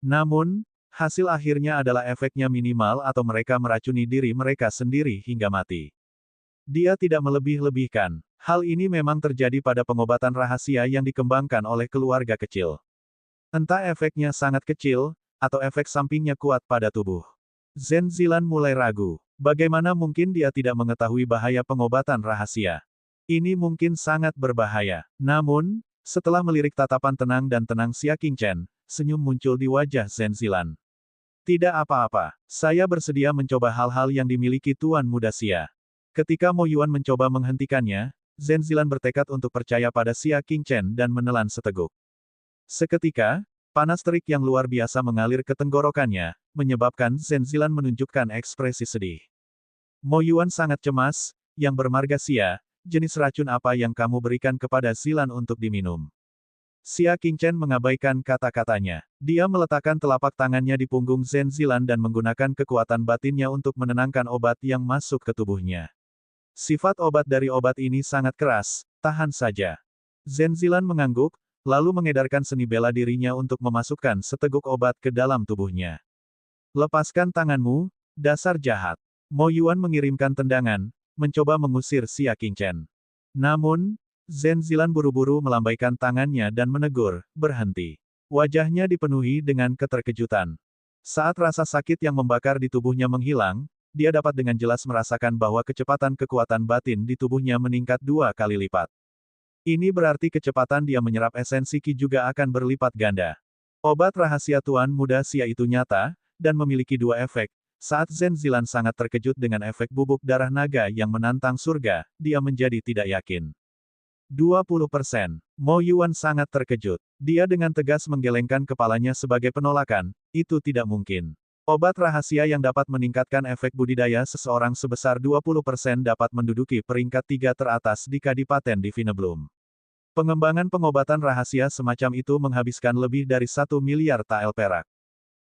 Namun, hasil akhirnya adalah efeknya minimal atau mereka meracuni diri mereka sendiri hingga mati. Dia tidak melebih-lebihkan. Hal ini memang terjadi pada pengobatan rahasia yang dikembangkan oleh keluarga kecil. Entah efeknya sangat kecil, atau efek sampingnya kuat pada tubuh. Zhen Zilan mulai ragu. Bagaimana mungkin dia tidak mengetahui bahaya pengobatan rahasia? Ini mungkin sangat berbahaya. Namun, setelah melirik tatapan tenang dan tenang Xia Qingchen, senyum muncul di wajah Zhen Zilan. Tidak apa-apa, saya bersedia mencoba hal-hal yang dimiliki Tuan Muda Xia. Ketika Mo Yuan mencoba menghentikannya, Zhen Zilan bertekad untuk percaya pada Xia Qingchen dan menelan seteguk. Seketika, panas terik yang luar biasa mengalir ke tenggorokannya, menyebabkan Zhen Zilan menunjukkan ekspresi sedih. Mo Yuan sangat cemas, yang bermarga Xia, jenis racun apa yang kamu berikan kepada Zilan untuk diminum? Xia Qingchen mengabaikan kata-katanya. Dia meletakkan telapak tangannya di punggung Zhen Zilan dan menggunakan kekuatan batinnya untuk menenangkan obat yang masuk ke tubuhnya. Sifat obat dari obat ini sangat keras, tahan saja. Zhen Zilan mengangguk, lalu mengedarkan seni bela dirinya untuk memasukkan seteguk obat ke dalam tubuhnya. Lepaskan tanganmu, dasar jahat. Mo Yuan mengirimkan tendangan, mencoba mengusir Xia Qingchen. Namun, Zhen Zilan buru-buru melambaikan tangannya dan menegur, berhenti. Wajahnya dipenuhi dengan keterkejutan. Saat rasa sakit yang membakar di tubuhnya menghilang, dia dapat dengan jelas merasakan bahwa kecepatan kekuatan batin di tubuhnya meningkat 2 kali lipat. Ini berarti kecepatan dia menyerap esensi Qi juga akan berlipat ganda. Obat rahasia Tuan Muda Xia itu nyata, dan memiliki 2 efek. Saat Zhen Zilan sangat terkejut dengan efek bubuk darah naga yang menantang surga, dia menjadi tidak yakin. 20%. Mo Yuan sangat terkejut. Dia dengan tegas menggelengkan kepalanya sebagai penolakan, itu tidak mungkin. Obat rahasia yang dapat meningkatkan efek budidaya seseorang sebesar 20% dapat menduduki peringkat 3 teratas di Kadipaten Divine Bloom. Pengembangan pengobatan rahasia semacam itu menghabiskan lebih dari 1 miliar tael perak.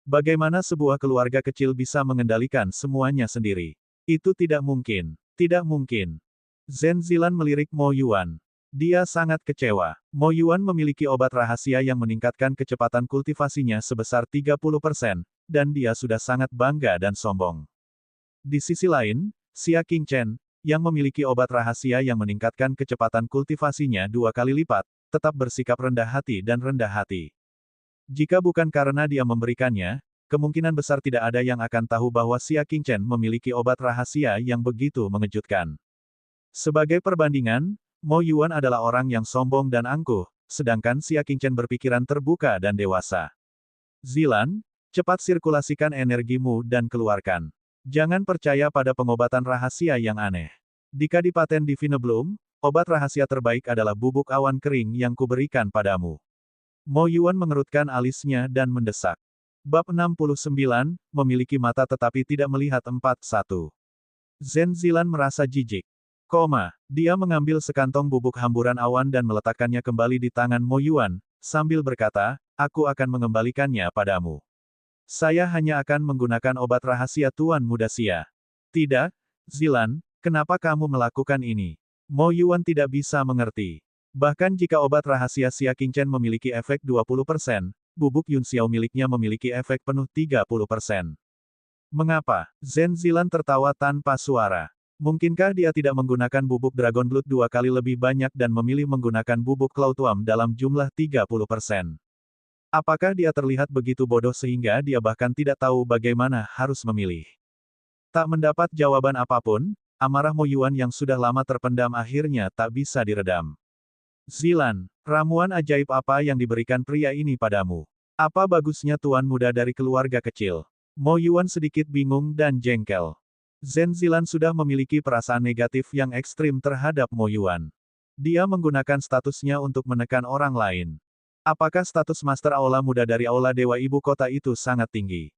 Bagaimana sebuah keluarga kecil bisa mengendalikan semuanya sendiri? Itu tidak mungkin. Tidak mungkin. Zhen Zilan melirik Mo Yuan. Dia sangat kecewa. Mo Yuan memiliki obat rahasia yang meningkatkan kecepatan kultivasinya sebesar 30%, dan dia sudah sangat bangga dan sombong. Di sisi lain, Xia Qingchen, yang memiliki obat rahasia yang meningkatkan kecepatan kultivasinya 2 kali lipat, tetap bersikap rendah hati dan rendah hati. Jika bukan karena dia memberikannya, kemungkinan besar tidak ada yang akan tahu bahwa Xia Qingchen memiliki obat rahasia yang begitu mengejutkan. Sebagai perbandingan, Mo Yuan adalah orang yang sombong dan angkuh, sedangkan Xia Qingchen berpikiran terbuka dan dewasa. Zilan, cepat sirkulasikan energimu dan keluarkan. Jangan percaya pada pengobatan rahasia yang aneh. Jika dipaten di Vinebloom, obat rahasia terbaik adalah bubuk awan kering yang kuberikan padamu. Mo Yuan mengerutkan alisnya dan mendesak. Bab 69, memiliki mata tetapi tidak melihat 4-1. Zhen Zilan merasa jijik. Dia mengambil sekantong bubuk hamburan awan dan meletakkannya kembali di tangan Mo Yuan, sambil berkata, aku akan mengembalikannya padamu. Saya hanya akan menggunakan obat rahasia Tuan Muda Xia. Tidak, Zilan, kenapa kamu melakukan ini? Mo Yuan tidak bisa mengerti. Bahkan jika obat rahasia Xia Qingchen memiliki efek 20%, bubuk Yun Xiao miliknya memiliki efek penuh 30%. Mengapa? Zhen Zilan tertawa tanpa suara. Mungkinkah dia tidak menggunakan bubuk Dragon Blood 2 kali lebih banyak dan memilih menggunakan bubuk Cloud Wam dalam jumlah 30%? Apakah dia terlihat begitu bodoh sehingga dia bahkan tidak tahu bagaimana harus memilih? Tak mendapat jawaban apapun, amarah Mo Yuan yang sudah lama terpendam akhirnya tak bisa diredam. Zilan, ramuan ajaib apa yang diberikan pria ini padamu? Apa bagusnya tuan muda dari keluarga kecil? Mo Yuan sedikit bingung dan jengkel. Zhen Zilan sudah memiliki perasaan negatif yang ekstrim terhadap Mo Yuan. Dia menggunakan statusnya untuk menekan orang lain. Apakah status Master Aula Muda dari Aula Dewa Ibu Kota itu sangat tinggi?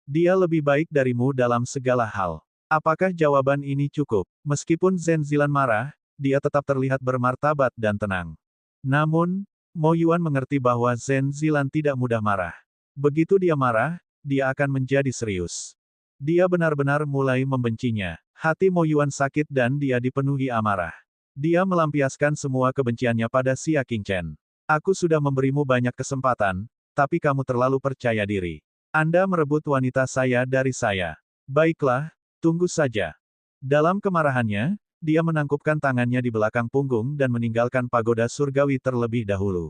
Dia lebih baik darimu dalam segala hal. Apakah jawaban ini cukup? Meskipun Zhen Zilan marah, dia tetap terlihat bermartabat dan tenang. Namun, Mo Yuan mengerti bahwa Zhen Zilan tidak mudah marah. Begitu dia marah, dia akan menjadi serius. Dia benar-benar mulai membencinya. Hati Mo Yuan sakit dan dia dipenuhi amarah. Dia melampiaskan semua kebenciannya pada Xia Qingchen. Aku sudah memberimu banyak kesempatan, tapi kamu terlalu percaya diri. Anda merebut wanita saya dari saya. Baiklah, tunggu saja. Dalam kemarahannya, dia menangkupkan tangannya di belakang punggung dan meninggalkan pagoda surgawi terlebih dahulu.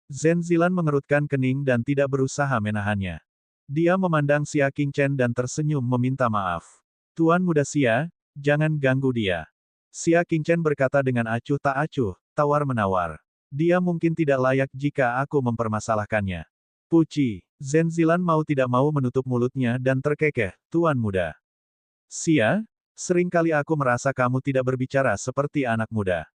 Zhen Zilan mengerutkan kening dan tidak berusaha menahannya. Dia memandang Xia Qingchen dan tersenyum meminta maaf. Tuan Muda Xia, jangan ganggu dia. Xia Qingchen berkata dengan acuh tak acuh, tawar-menawar. Dia mungkin tidak layak jika aku mempermasalahkannya. Puci, Zhen Zilan mau tidak mau menutup mulutnya dan terkekeh, Tuan Muda Xia, seringkali aku merasa kamu tidak berbicara seperti anak muda.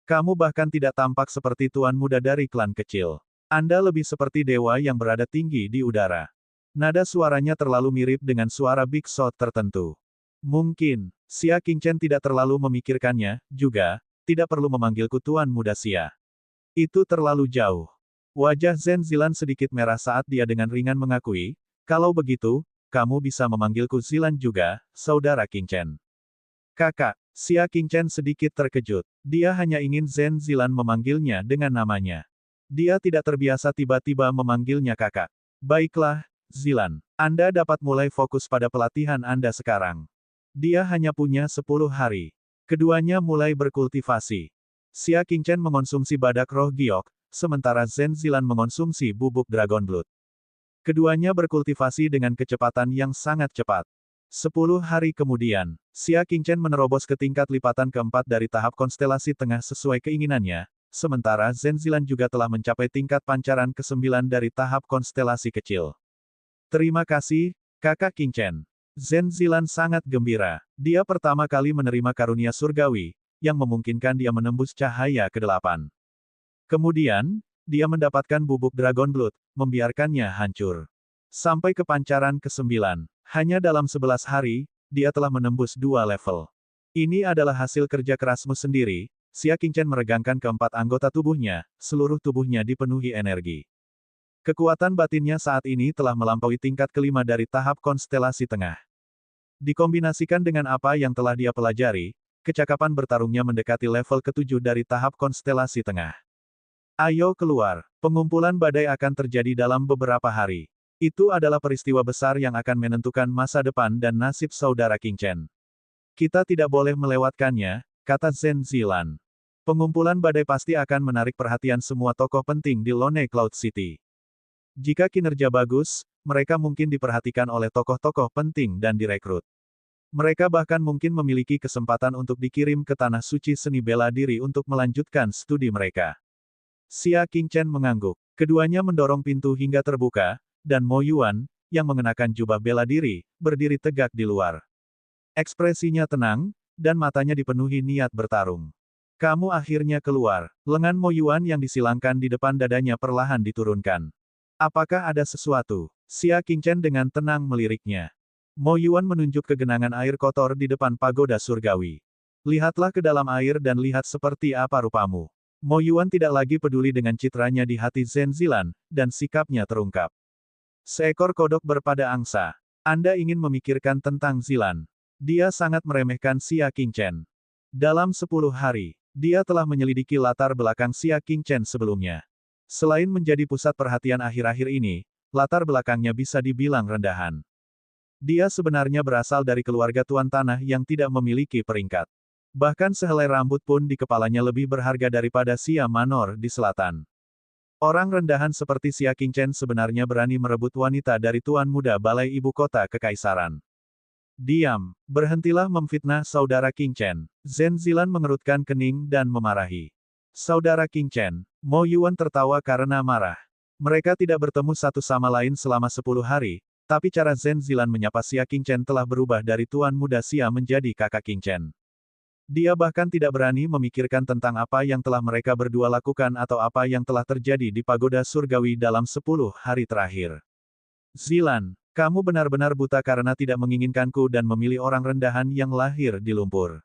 Kamu bahkan tidak tampak seperti Tuan Muda dari klan kecil. Anda lebih seperti dewa yang berada tinggi di udara. Nada suaranya terlalu mirip dengan suara Big Shot tertentu. Mungkin, Xia Qingchen tidak terlalu memikirkannya, juga, tidak perlu memanggilku Tuan Muda Xia. Itu terlalu jauh. Wajah Zhen Zilan sedikit merah saat dia dengan ringan mengakui, kalau begitu, kamu bisa memanggilku Zilan juga, Saudara Qingchen. Kakak, Xia Qingchen sedikit terkejut. Dia hanya ingin Zhen Zilan memanggilnya dengan namanya. Dia tidak terbiasa tiba-tiba memanggilnya kakak. Baiklah, Zilan. Anda dapat mulai fokus pada pelatihan Anda sekarang. Dia hanya punya 10 hari. Keduanya mulai berkultivasi. Xia Qingchen mengonsumsi badak roh giok, sementara Zhen Zilan mengonsumsi bubuk Dragon Blood. Keduanya berkultivasi dengan kecepatan yang sangat cepat. 10 hari kemudian, Xia Qingchen menerobos ke tingkat lipatan keempat dari tahap konstelasi tengah sesuai keinginannya, sementara Zhen Zilan juga telah mencapai tingkat pancaran ke-9 dari tahap konstelasi kecil. Terima kasih, Kakak Qingchen. Zhen Zilan sangat gembira. Dia pertama kali menerima karunia surgawi, yang memungkinkan dia menembus cahaya ke-8. Kemudian, dia mendapatkan bubuk Dragon Blood, membiarkannya hancur. Sampai ke pancaran ke-9. Hanya dalam 11 hari, dia telah menembus 2 level. Ini adalah hasil kerja kerasmu sendiri. Xia Qingchen meregangkan keempat anggota tubuhnya, seluruh tubuhnya dipenuhi energi. Kekuatan batinnya saat ini telah melampaui tingkat ke-5 dari tahap konstelasi tengah. Dikombinasikan dengan apa yang telah dia pelajari, kecakapan bertarungnya mendekati level ke-7 dari tahap konstelasi tengah. Ayo keluar, pengumpulan badai akan terjadi dalam beberapa hari. Itu adalah peristiwa besar yang akan menentukan masa depan dan nasib Saudara Qingchen. Kita tidak boleh melewatkannya, kata Zhen Zilan. Pengumpulan badai pasti akan menarik perhatian semua tokoh penting di Lone Cloud City. Jika kinerja bagus, mereka mungkin diperhatikan oleh tokoh-tokoh penting dan direkrut. Mereka bahkan mungkin memiliki kesempatan untuk dikirim ke Tanah Suci Seni Bela Diri untuk melanjutkan studi mereka. Xia Qingchen mengangguk. Keduanya mendorong pintu hingga terbuka, dan Mo Yuan, yang mengenakan jubah bela diri, berdiri tegak di luar. Ekspresinya tenang, dan matanya dipenuhi niat bertarung. Kamu akhirnya keluar. Lengan Mo Yuan yang disilangkan di depan dadanya perlahan diturunkan. Apakah ada sesuatu? Xia Qingchen dengan tenang meliriknya. Mo Yuan menunjuk ke genangan air kotor di depan pagoda surgawi. Lihatlah ke dalam air dan lihat seperti apa rupamu. Mo Yuan tidak lagi peduli dengan citranya di hati Zhen Zilan, dan sikapnya terungkap. Seekor kodok berpada angsa. Anda ingin memikirkan tentang Zilan. Dia sangat meremehkan Xia Qingchen. Dalam 10 hari, dia telah menyelidiki latar belakang Xia Qingchen sebelumnya. Selain menjadi pusat perhatian akhir-akhir ini, latar belakangnya bisa dibilang rendahan. Dia sebenarnya berasal dari keluarga tuan tanah yang tidak memiliki peringkat. Bahkan sehelai rambut pun di kepalanya lebih berharga daripada Xia Manor di selatan. Orang rendahan seperti Xia Qingchen sebenarnya berani merebut wanita dari tuan muda balai ibu kota kekaisaran. Diam, berhentilah memfitnah saudara Qingchen. Zhen Zilan mengerutkan kening dan memarahi. Saudara Qingchen, Mo Yuan tertawa karena marah. Mereka tidak bertemu satu sama lain selama 10 hari, tapi cara Zhen Zilan menyapa Xia Qingchen telah berubah dari tuan muda Xia menjadi kakak Qingchen. Dia bahkan tidak berani memikirkan tentang apa yang telah mereka berdua lakukan atau apa yang telah terjadi di pagoda surgawi dalam 10 hari terakhir. Zilan, kamu benar-benar buta karena tidak menginginkanku dan memilih orang rendahan yang lahir di lumpur.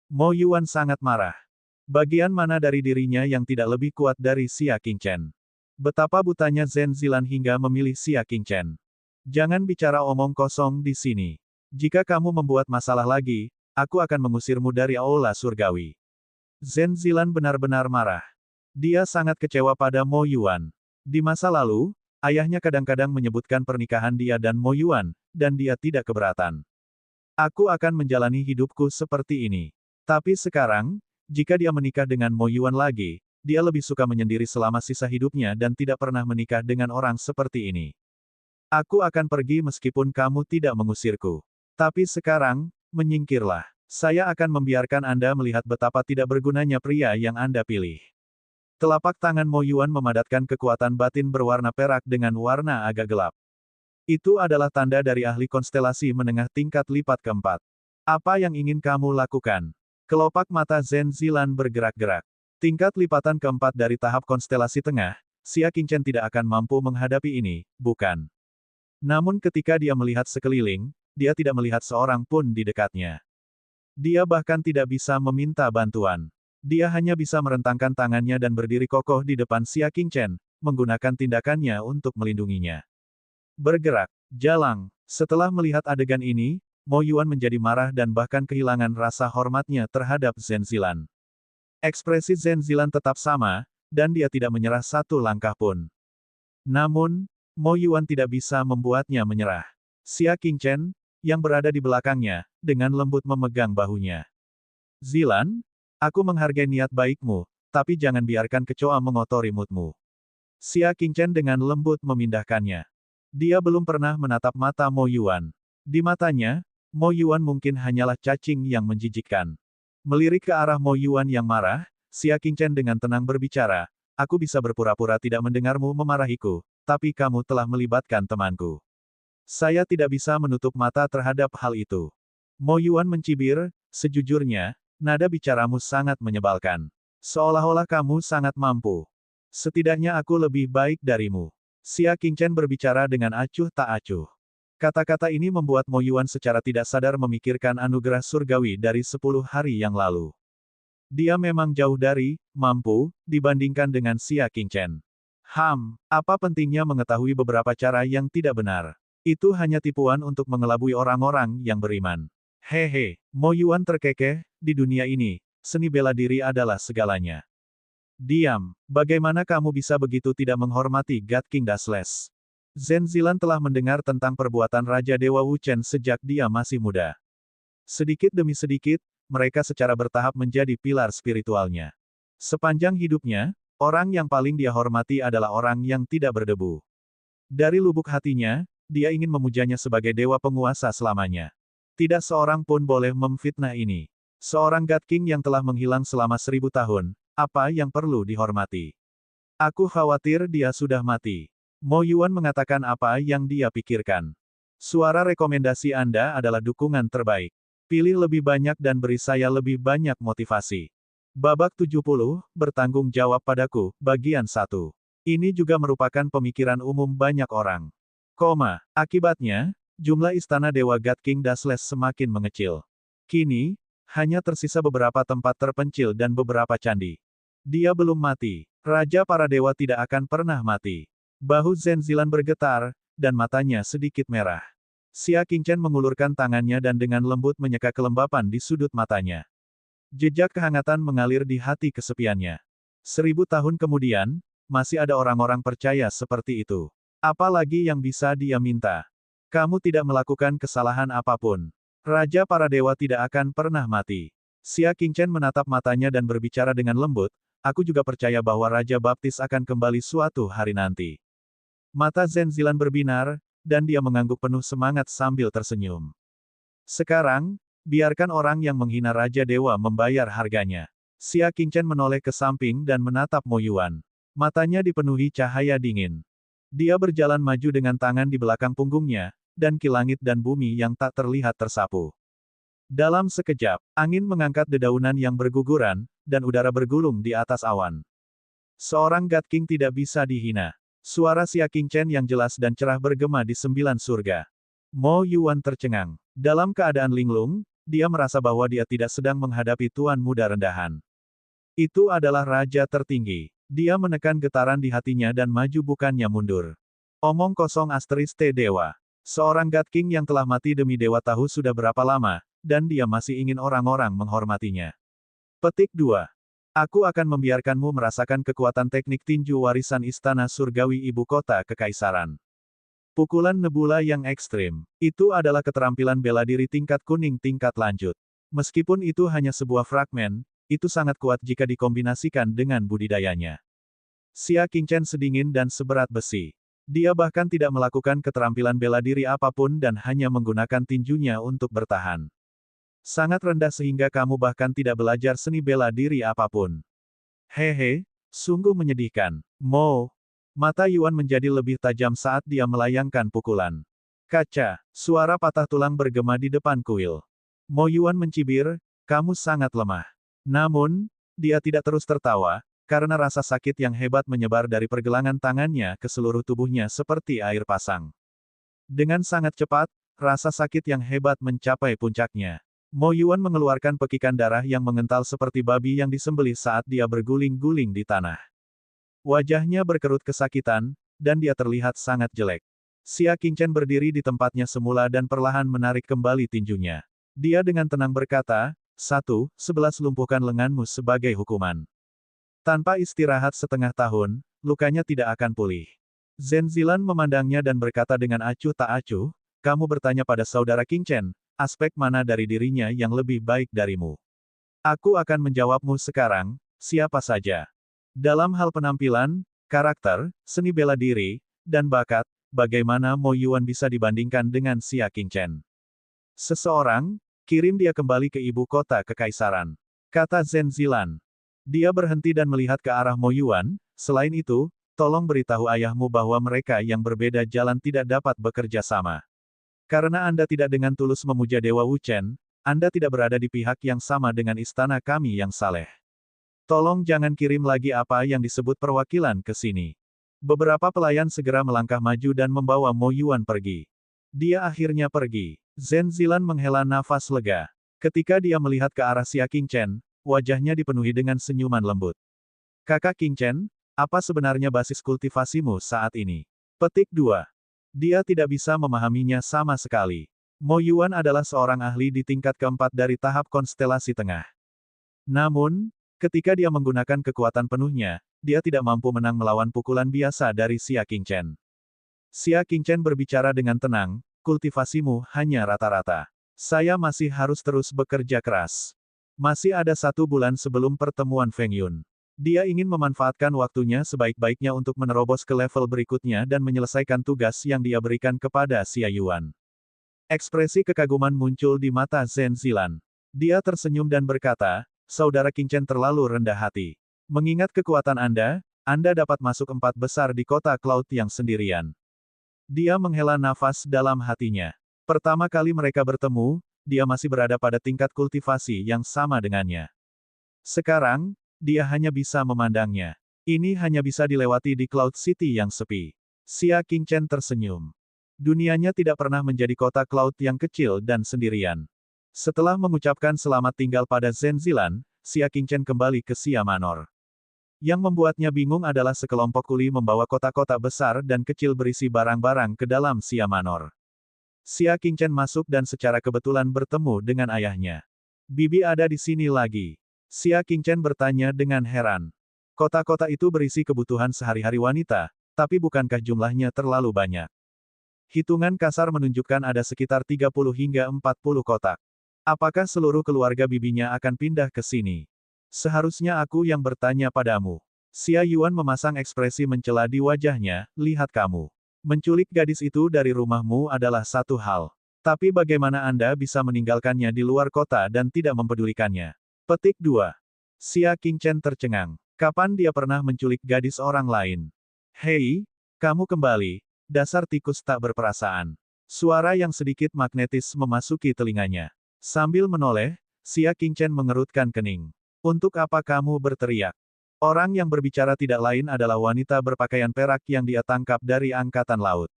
Mo Yuan sangat marah. Bagian mana dari dirinya yang tidak lebih kuat dari Xia Qingchen? Betapa butanya Zhen Zilan hingga memilih Xia Qingchen. Jangan bicara omong kosong di sini. Jika kamu membuat masalah lagi, aku akan mengusirmu dari aula surgawi. Zhen Zilan benar-benar marah. Dia sangat kecewa pada Mo Yuan. Di masa lalu, ayahnya kadang-kadang menyebutkan pernikahan dia dan Mo Yuan, dan dia tidak keberatan. Aku akan menjalani hidupku seperti ini. Tapi sekarang, jika dia menikah dengan Mo Yuan lagi, dia lebih suka menyendiri selama sisa hidupnya dan tidak pernah menikah dengan orang seperti ini. Aku akan pergi meskipun kamu tidak mengusirku. Tapi sekarang, menyingkirlah. Saya akan membiarkan Anda melihat betapa tidak bergunanya pria yang Anda pilih. Telapak tangan Mo Yuan memadatkan kekuatan batin berwarna perak dengan warna agak gelap. Itu adalah tanda dari ahli konstelasi menengah tingkat lipat keempat. Apa yang ingin kamu lakukan? Kelopak mata Zhen Zilan bergerak-gerak. Tingkat lipatan keempat dari tahap konstelasi tengah, Xia Qingchen tidak akan mampu menghadapi ini, bukan? Namun ketika dia melihat sekeliling, dia tidak melihat seorang pun di dekatnya. Dia bahkan tidak bisa meminta bantuan. Dia hanya bisa merentangkan tangannya dan berdiri kokoh di depan Xia Qingchen, menggunakan tindakannya untuk melindunginya. Bergerak, jalang. Setelah melihat adegan ini, Mo Yuan menjadi marah dan bahkan kehilangan rasa hormatnya terhadap Zhen Zilan. Ekspresi Zhen Zilan tetap sama, dan dia tidak menyerah satu langkah pun. Namun, Mo Yuan tidak bisa membuatnya menyerah. Xia Qingchen, yang berada di belakangnya, dengan lembut memegang bahunya. Zilan, aku menghargai niat baikmu, tapi jangan biarkan kecoa mengotori moodmu. Xia Qingchen dengan lembut memindahkannya. Dia belum pernah menatap mata Mo Yuan. Di matanya, Mo Yuan mungkin hanyalah cacing yang menjijikkan. Melirik ke arah Mo Yuan yang marah, Xia Qingchen dengan tenang berbicara, aku bisa berpura-pura tidak mendengarmu memarahiku, tapi kamu telah melibatkan temanku. Saya tidak bisa menutup mata terhadap hal itu. Mo Yuan mencibir, sejujurnya, nada bicaramu sangat menyebalkan. Seolah-olah kamu sangat mampu. Setidaknya aku lebih baik darimu. Xia Qingchen berbicara dengan acuh tak acuh. Kata-kata ini membuat Mo Yuan secara tidak sadar memikirkan anugerah surgawi dari 10 hari yang lalu. Dia memang jauh dari mampu dibandingkan dengan Xia Qingchen. Apa pentingnya mengetahui beberapa cara yang tidak benar? Itu hanya tipuan untuk mengelabui orang-orang yang beriman. Hehe, Mo Yuan terkekeh, di dunia ini, seni bela diri adalah segalanya. Diam, bagaimana kamu bisa begitu tidak menghormati God King Dashless? Zhen Zilan telah mendengar tentang perbuatan Raja Dewa Wuchen sejak dia masih muda. Sedikit demi sedikit, mereka secara bertahap menjadi pilar spiritualnya. Sepanjang hidupnya, orang yang paling dia hormati adalah orang yang tidak berdebu. Dari lubuk hatinya, dia ingin memujanya sebagai dewa penguasa selamanya. Tidak seorang pun boleh memfitnah ini. Seorang God King yang telah menghilang selama 1000 tahun, apa yang perlu dihormati? Aku khawatir dia sudah mati. Mo Yuan mengatakan apa yang dia pikirkan. Suara rekomendasi Anda adalah dukungan terbaik. Pilih lebih banyak dan beri saya lebih banyak motivasi. Babak 70, bertanggung jawab padaku, bagian 1. Ini juga merupakan pemikiran umum banyak orang. Akibatnya, jumlah istana Dewa God King Dashless semakin mengecil. Kini, hanya tersisa beberapa tempat terpencil dan beberapa candi. Dia belum mati. Raja para dewa tidak akan pernah mati. Bahu Zhen Zilan bergetar, dan matanya sedikit merah. Xia Qingchen mengulurkan tangannya dan dengan lembut menyeka kelembapan di sudut matanya. Jejak kehangatan mengalir di hati kesepiannya. 1000 tahun kemudian, masih ada orang-orang percaya seperti itu. Apalagi yang bisa dia minta? Kamu tidak melakukan kesalahan apapun. Raja para dewa tidak akan pernah mati. Xia Qingchen menatap matanya dan berbicara dengan lembut, aku juga percaya bahwa Raja Baptis akan kembali suatu hari nanti. Mata Zhen Zilan berbinar, dan dia mengangguk penuh semangat sambil tersenyum. Sekarang, biarkan orang yang menghina Raja Dewa membayar harganya. Xia Qingchen menoleh ke samping dan menatap Mo Yuan. Matanya dipenuhi cahaya dingin. Dia berjalan maju dengan tangan di belakang punggungnya, dan ki langit dan bumi yang tak terlihat tersapu. Dalam sekejap, angin mengangkat dedaunan yang berguguran, dan udara bergulung di atas awan. Seorang God King tidak bisa dihina. Suara Xia Qingchen yang jelas dan cerah bergema di 9 surga. Mo Yuan tercengang. Dalam keadaan linglung, dia merasa bahwa dia tidak sedang menghadapi tuan muda rendahan. Itu adalah raja tertinggi. Dia menekan getaran di hatinya dan maju bukannya mundur. Omong kosong *T dewa. Seorang God King yang telah mati demi dewa tahu sudah berapa lama, dan dia masih ingin orang-orang menghormatinya. Petik 2. Aku akan membiarkanmu merasakan kekuatan teknik tinju warisan istana surgawi ibu kota kekaisaran. Pukulan nebula yang ekstrim. Itu adalah keterampilan bela diri tingkat kuning tingkat lanjut. Meskipun itu hanya sebuah fragmen, itu sangat kuat jika dikombinasikan dengan budidayanya. Xia Qingchen sedingin dan seberat besi. Dia bahkan tidak melakukan keterampilan bela diri apapun dan hanya menggunakan tinjunya untuk bertahan. Sangat rendah sehingga kamu bahkan tidak belajar seni bela diri apapun. Hehe, sungguh menyedihkan. Mo. Mata Yuan menjadi lebih tajam saat dia melayangkan pukulan. Kaca, suara patah tulang bergema di depan kuil. Mo Yuan mencibir, kamu sangat lemah. Namun, dia tidak terus tertawa, karena rasa sakit yang hebat menyebar dari pergelangan tangannya ke seluruh tubuhnya seperti air pasang. Dengan sangat cepat, rasa sakit yang hebat mencapai puncaknya. Mo Yuan mengeluarkan pekikan darah yang mengental seperti babi yang disembelih saat dia berguling-guling di tanah. Wajahnya berkerut kesakitan, dan dia terlihat sangat jelek. Xia Qingchen berdiri di tempatnya semula dan perlahan menarik kembali tinjunya. Dia dengan tenang berkata, 1. 11 lumpuhkan lenganmu sebagai hukuman. Tanpa istirahat setengah tahun, lukanya tidak akan pulih. Zhen Zilan memandangnya dan berkata dengan acuh tak acuh, kamu bertanya pada saudara Qingchen, aspek mana dari dirinya yang lebih baik darimu? Aku akan menjawabmu sekarang, siapa saja. Dalam hal penampilan, karakter, seni bela diri, dan bakat, bagaimana Mo Yuan bisa dibandingkan dengan Xia Qingchen? Seseorang, kirim dia kembali ke ibu kota kekaisaran. Kata Zhen Zilan. Dia berhenti dan melihat ke arah Mo Yuan, selain itu, tolong beritahu ayahmu bahwa mereka yang berbeda jalan tidak dapat bekerja sama. Karena Anda tidak dengan tulus memuja Dewa Wuchen, Anda tidak berada di pihak yang sama dengan istana kami yang saleh. Tolong jangan kirim lagi apa yang disebut perwakilan ke sini. Beberapa pelayan segera melangkah maju dan membawa Mo Yuan pergi. Dia akhirnya pergi. Zhen Zilan menghela nafas lega. Ketika dia melihat ke arah Xia Qingchen, wajahnya dipenuhi dengan senyuman lembut. Kakak Qingchen, apa sebenarnya basis kultivasimu saat ini? Petik 2. Dia tidak bisa memahaminya sama sekali. Mo Yuan adalah seorang ahli di tingkat keempat dari tahap konstelasi tengah. Namun, ketika dia menggunakan kekuatan penuhnya, dia tidak mampu menang melawan pukulan biasa dari Xia Qingchen. Xia Qingchen berbicara dengan tenang, kultivasimu hanya rata-rata. Saya masih harus terus bekerja keras. Masih ada 1 bulan sebelum pertemuan Feng Yun. Dia ingin memanfaatkan waktunya sebaik-baiknya untuk menerobos ke level berikutnya dan menyelesaikan tugas yang dia berikan kepada Xia Yuan. Ekspresi kekaguman muncul di mata Zhen Zilan. Dia tersenyum dan berkata, Saudara Qingchen terlalu rendah hati. Mengingat kekuatan Anda, Anda dapat masuk 4 besar di kota Cloud yang sendirian. Dia menghela nafas dalam hatinya. Pertama kali mereka bertemu, dia masih berada pada tingkat kultivasi yang sama dengannya. Sekarang, dia hanya bisa memandangnya. Ini hanya bisa dilewati di Cloud City yang sepi. Xia Qingchen tersenyum. Dunianya tidak pernah menjadi kota Cloud yang kecil dan sendirian. Setelah mengucapkan selamat tinggal pada Zenzilan, Xia Qingchen kembali ke Xia Manor. Yang membuatnya bingung adalah sekelompok kuli membawa kotak-kotak besar dan kecil berisi barang-barang ke dalam Xia Manor. Xia Qingchen masuk dan secara kebetulan bertemu dengan ayahnya. Bibi ada di sini lagi. Xia Qingchen bertanya dengan heran. Kotak-kotak itu berisi kebutuhan sehari-hari wanita, tapi bukankah jumlahnya terlalu banyak? Hitungan kasar menunjukkan ada sekitar 30 hingga 40 kotak. Apakah seluruh keluarga bibinya akan pindah ke sini? Seharusnya aku yang bertanya padamu. Xia Yuan memasang ekspresi mencela di wajahnya, lihat kamu. Menculik gadis itu dari rumahmu adalah satu hal. Tapi bagaimana Anda bisa meninggalkannya di luar kota dan tidak mempedulikannya? Petik 2. Xia Qingchen tercengang. Kapan dia pernah menculik gadis orang lain? Hei, kamu kembali. Dasar tikus tak berperasaan. Suara yang sedikit magnetis memasuki telinganya. Sambil menoleh, Xia Qingchen mengerutkan kening. Untuk apa kamu berteriak? Orang yang berbicara tidak lain adalah wanita berpakaian perak yang dia tangkap dari Angkatan Laut.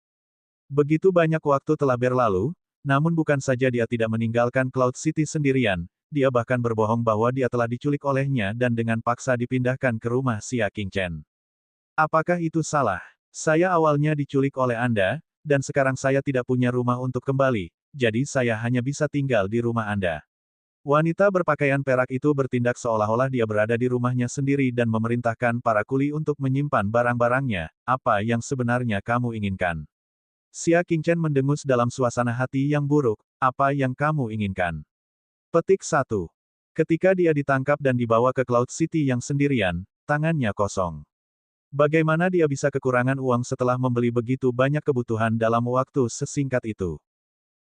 Begitu banyak waktu telah berlalu, namun bukan saja dia tidak meninggalkan Cloud City sendirian, dia bahkan berbohong bahwa dia telah diculik olehnya dan dengan paksa dipindahkan ke rumah Xia Qingchen. Apakah itu salah? Saya awalnya diculik oleh Anda, dan sekarang saya tidak punya rumah untuk kembali, jadi saya hanya bisa tinggal di rumah Anda. Wanita berpakaian perak itu bertindak seolah-olah dia berada di rumahnya sendiri dan memerintahkan para kuli untuk menyimpan barang-barangnya. Apa yang sebenarnya kamu inginkan? Xia Qingchen mendengus dalam suasana hati yang buruk. Apa yang kamu inginkan? Petik 1. Ketika dia ditangkap dan dibawa ke Cloud City yang sendirian, tangannya kosong. Bagaimana dia bisa kekurangan uang setelah membeli begitu banyak kebutuhan dalam waktu sesingkat itu?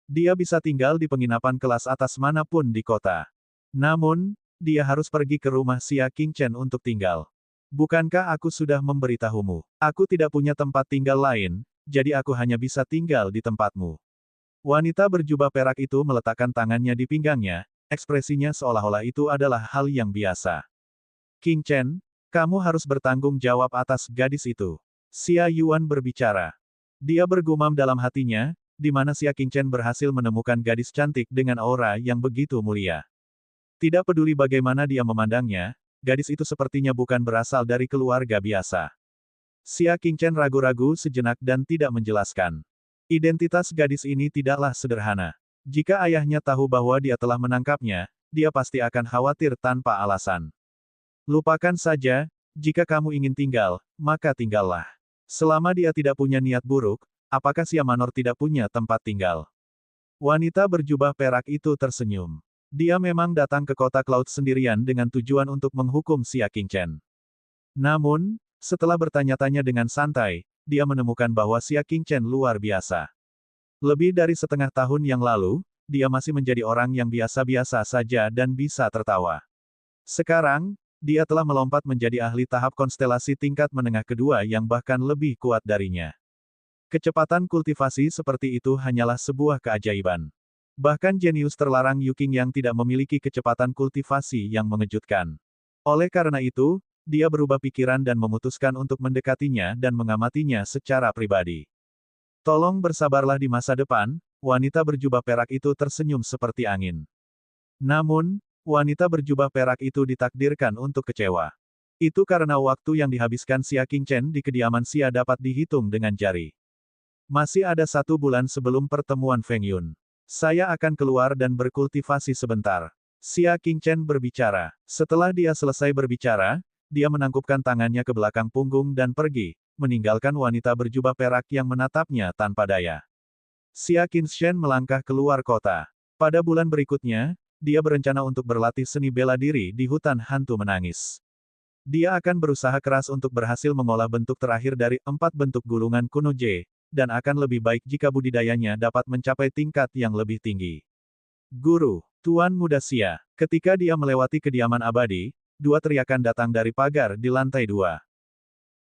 Dia bisa tinggal di penginapan kelas atas manapun di kota. Namun, dia harus pergi ke rumah Xia Qingchen untuk tinggal. Bukankah aku sudah memberitahumu? Aku tidak punya tempat tinggal lain, jadi aku hanya bisa tinggal di tempatmu. Wanita berjubah perak itu meletakkan tangannya di pinggangnya, ekspresinya seolah-olah itu adalah hal yang biasa. Qingchen, kamu harus bertanggung jawab atas gadis itu. Xia Yuan berbicara. Dia bergumam dalam hatinya, di mana Xia Qingchen berhasil menemukan gadis cantik dengan aura yang begitu mulia. Tidak peduli bagaimana dia memandangnya, gadis itu sepertinya bukan berasal dari keluarga biasa. Xia Qingchen ragu-ragu sejenak dan tidak menjelaskan. Identitas gadis ini tidaklah sederhana. Jika ayahnya tahu bahwa dia telah menangkapnya, dia pasti akan khawatir tanpa alasan. Lupakan saja, jika kamu ingin tinggal, maka tinggallah. Selama dia tidak punya niat buruk, apakah Xia Manor tidak punya tempat tinggal? Wanita berjubah perak itu tersenyum. Dia memang datang ke kota Cloud sendirian dengan tujuan untuk menghukum Xia Qingchen. Namun, setelah bertanya-tanya dengan santai, dia menemukan bahwa Xia Qingchen luar biasa. Lebih dari setengah tahun yang lalu, dia masih menjadi orang yang biasa-biasa saja dan bisa tertawa. Sekarang, dia telah melompat menjadi ahli tahap konstelasi tingkat menengah kedua yang bahkan lebih kuat darinya. Kecepatan kultivasi seperti itu hanyalah sebuah keajaiban. Bahkan jenius terlarang Yu Qing yang tidak memiliki kecepatan kultivasi yang mengejutkan. Oleh karena itu, dia berubah pikiran dan memutuskan untuk mendekatinya dan mengamatinya secara pribadi. Tolong bersabarlah di masa depan, wanita berjubah perak itu tersenyum seperti angin. Namun, wanita berjubah perak itu ditakdirkan untuk kecewa. Itu karena waktu yang dihabiskan Xia Qingchen di kediaman Xia dapat dihitung dengan jari. Masih ada 1 bulan sebelum pertemuan Feng Yun. Saya akan keluar dan berkultivasi sebentar. Xia Qingchen berbicara. Setelah dia selesai berbicara, dia menangkupkan tangannya ke belakang punggung dan pergi, meninggalkan wanita berjubah perak yang menatapnya tanpa daya. Xia Qingchen melangkah keluar kota. Pada bulan berikutnya, dia berencana untuk berlatih seni bela diri di hutan hantu menangis. Dia akan berusaha keras untuk berhasil mengolah bentuk terakhir dari 4 bentuk gulungan kuno J, dan akan lebih baik jika budidayanya dapat mencapai tingkat yang lebih tinggi. Guru, Tuan Muda Xia. Ketika dia melewati kediaman abadi, 2 teriakan datang dari pagar di lantai 2.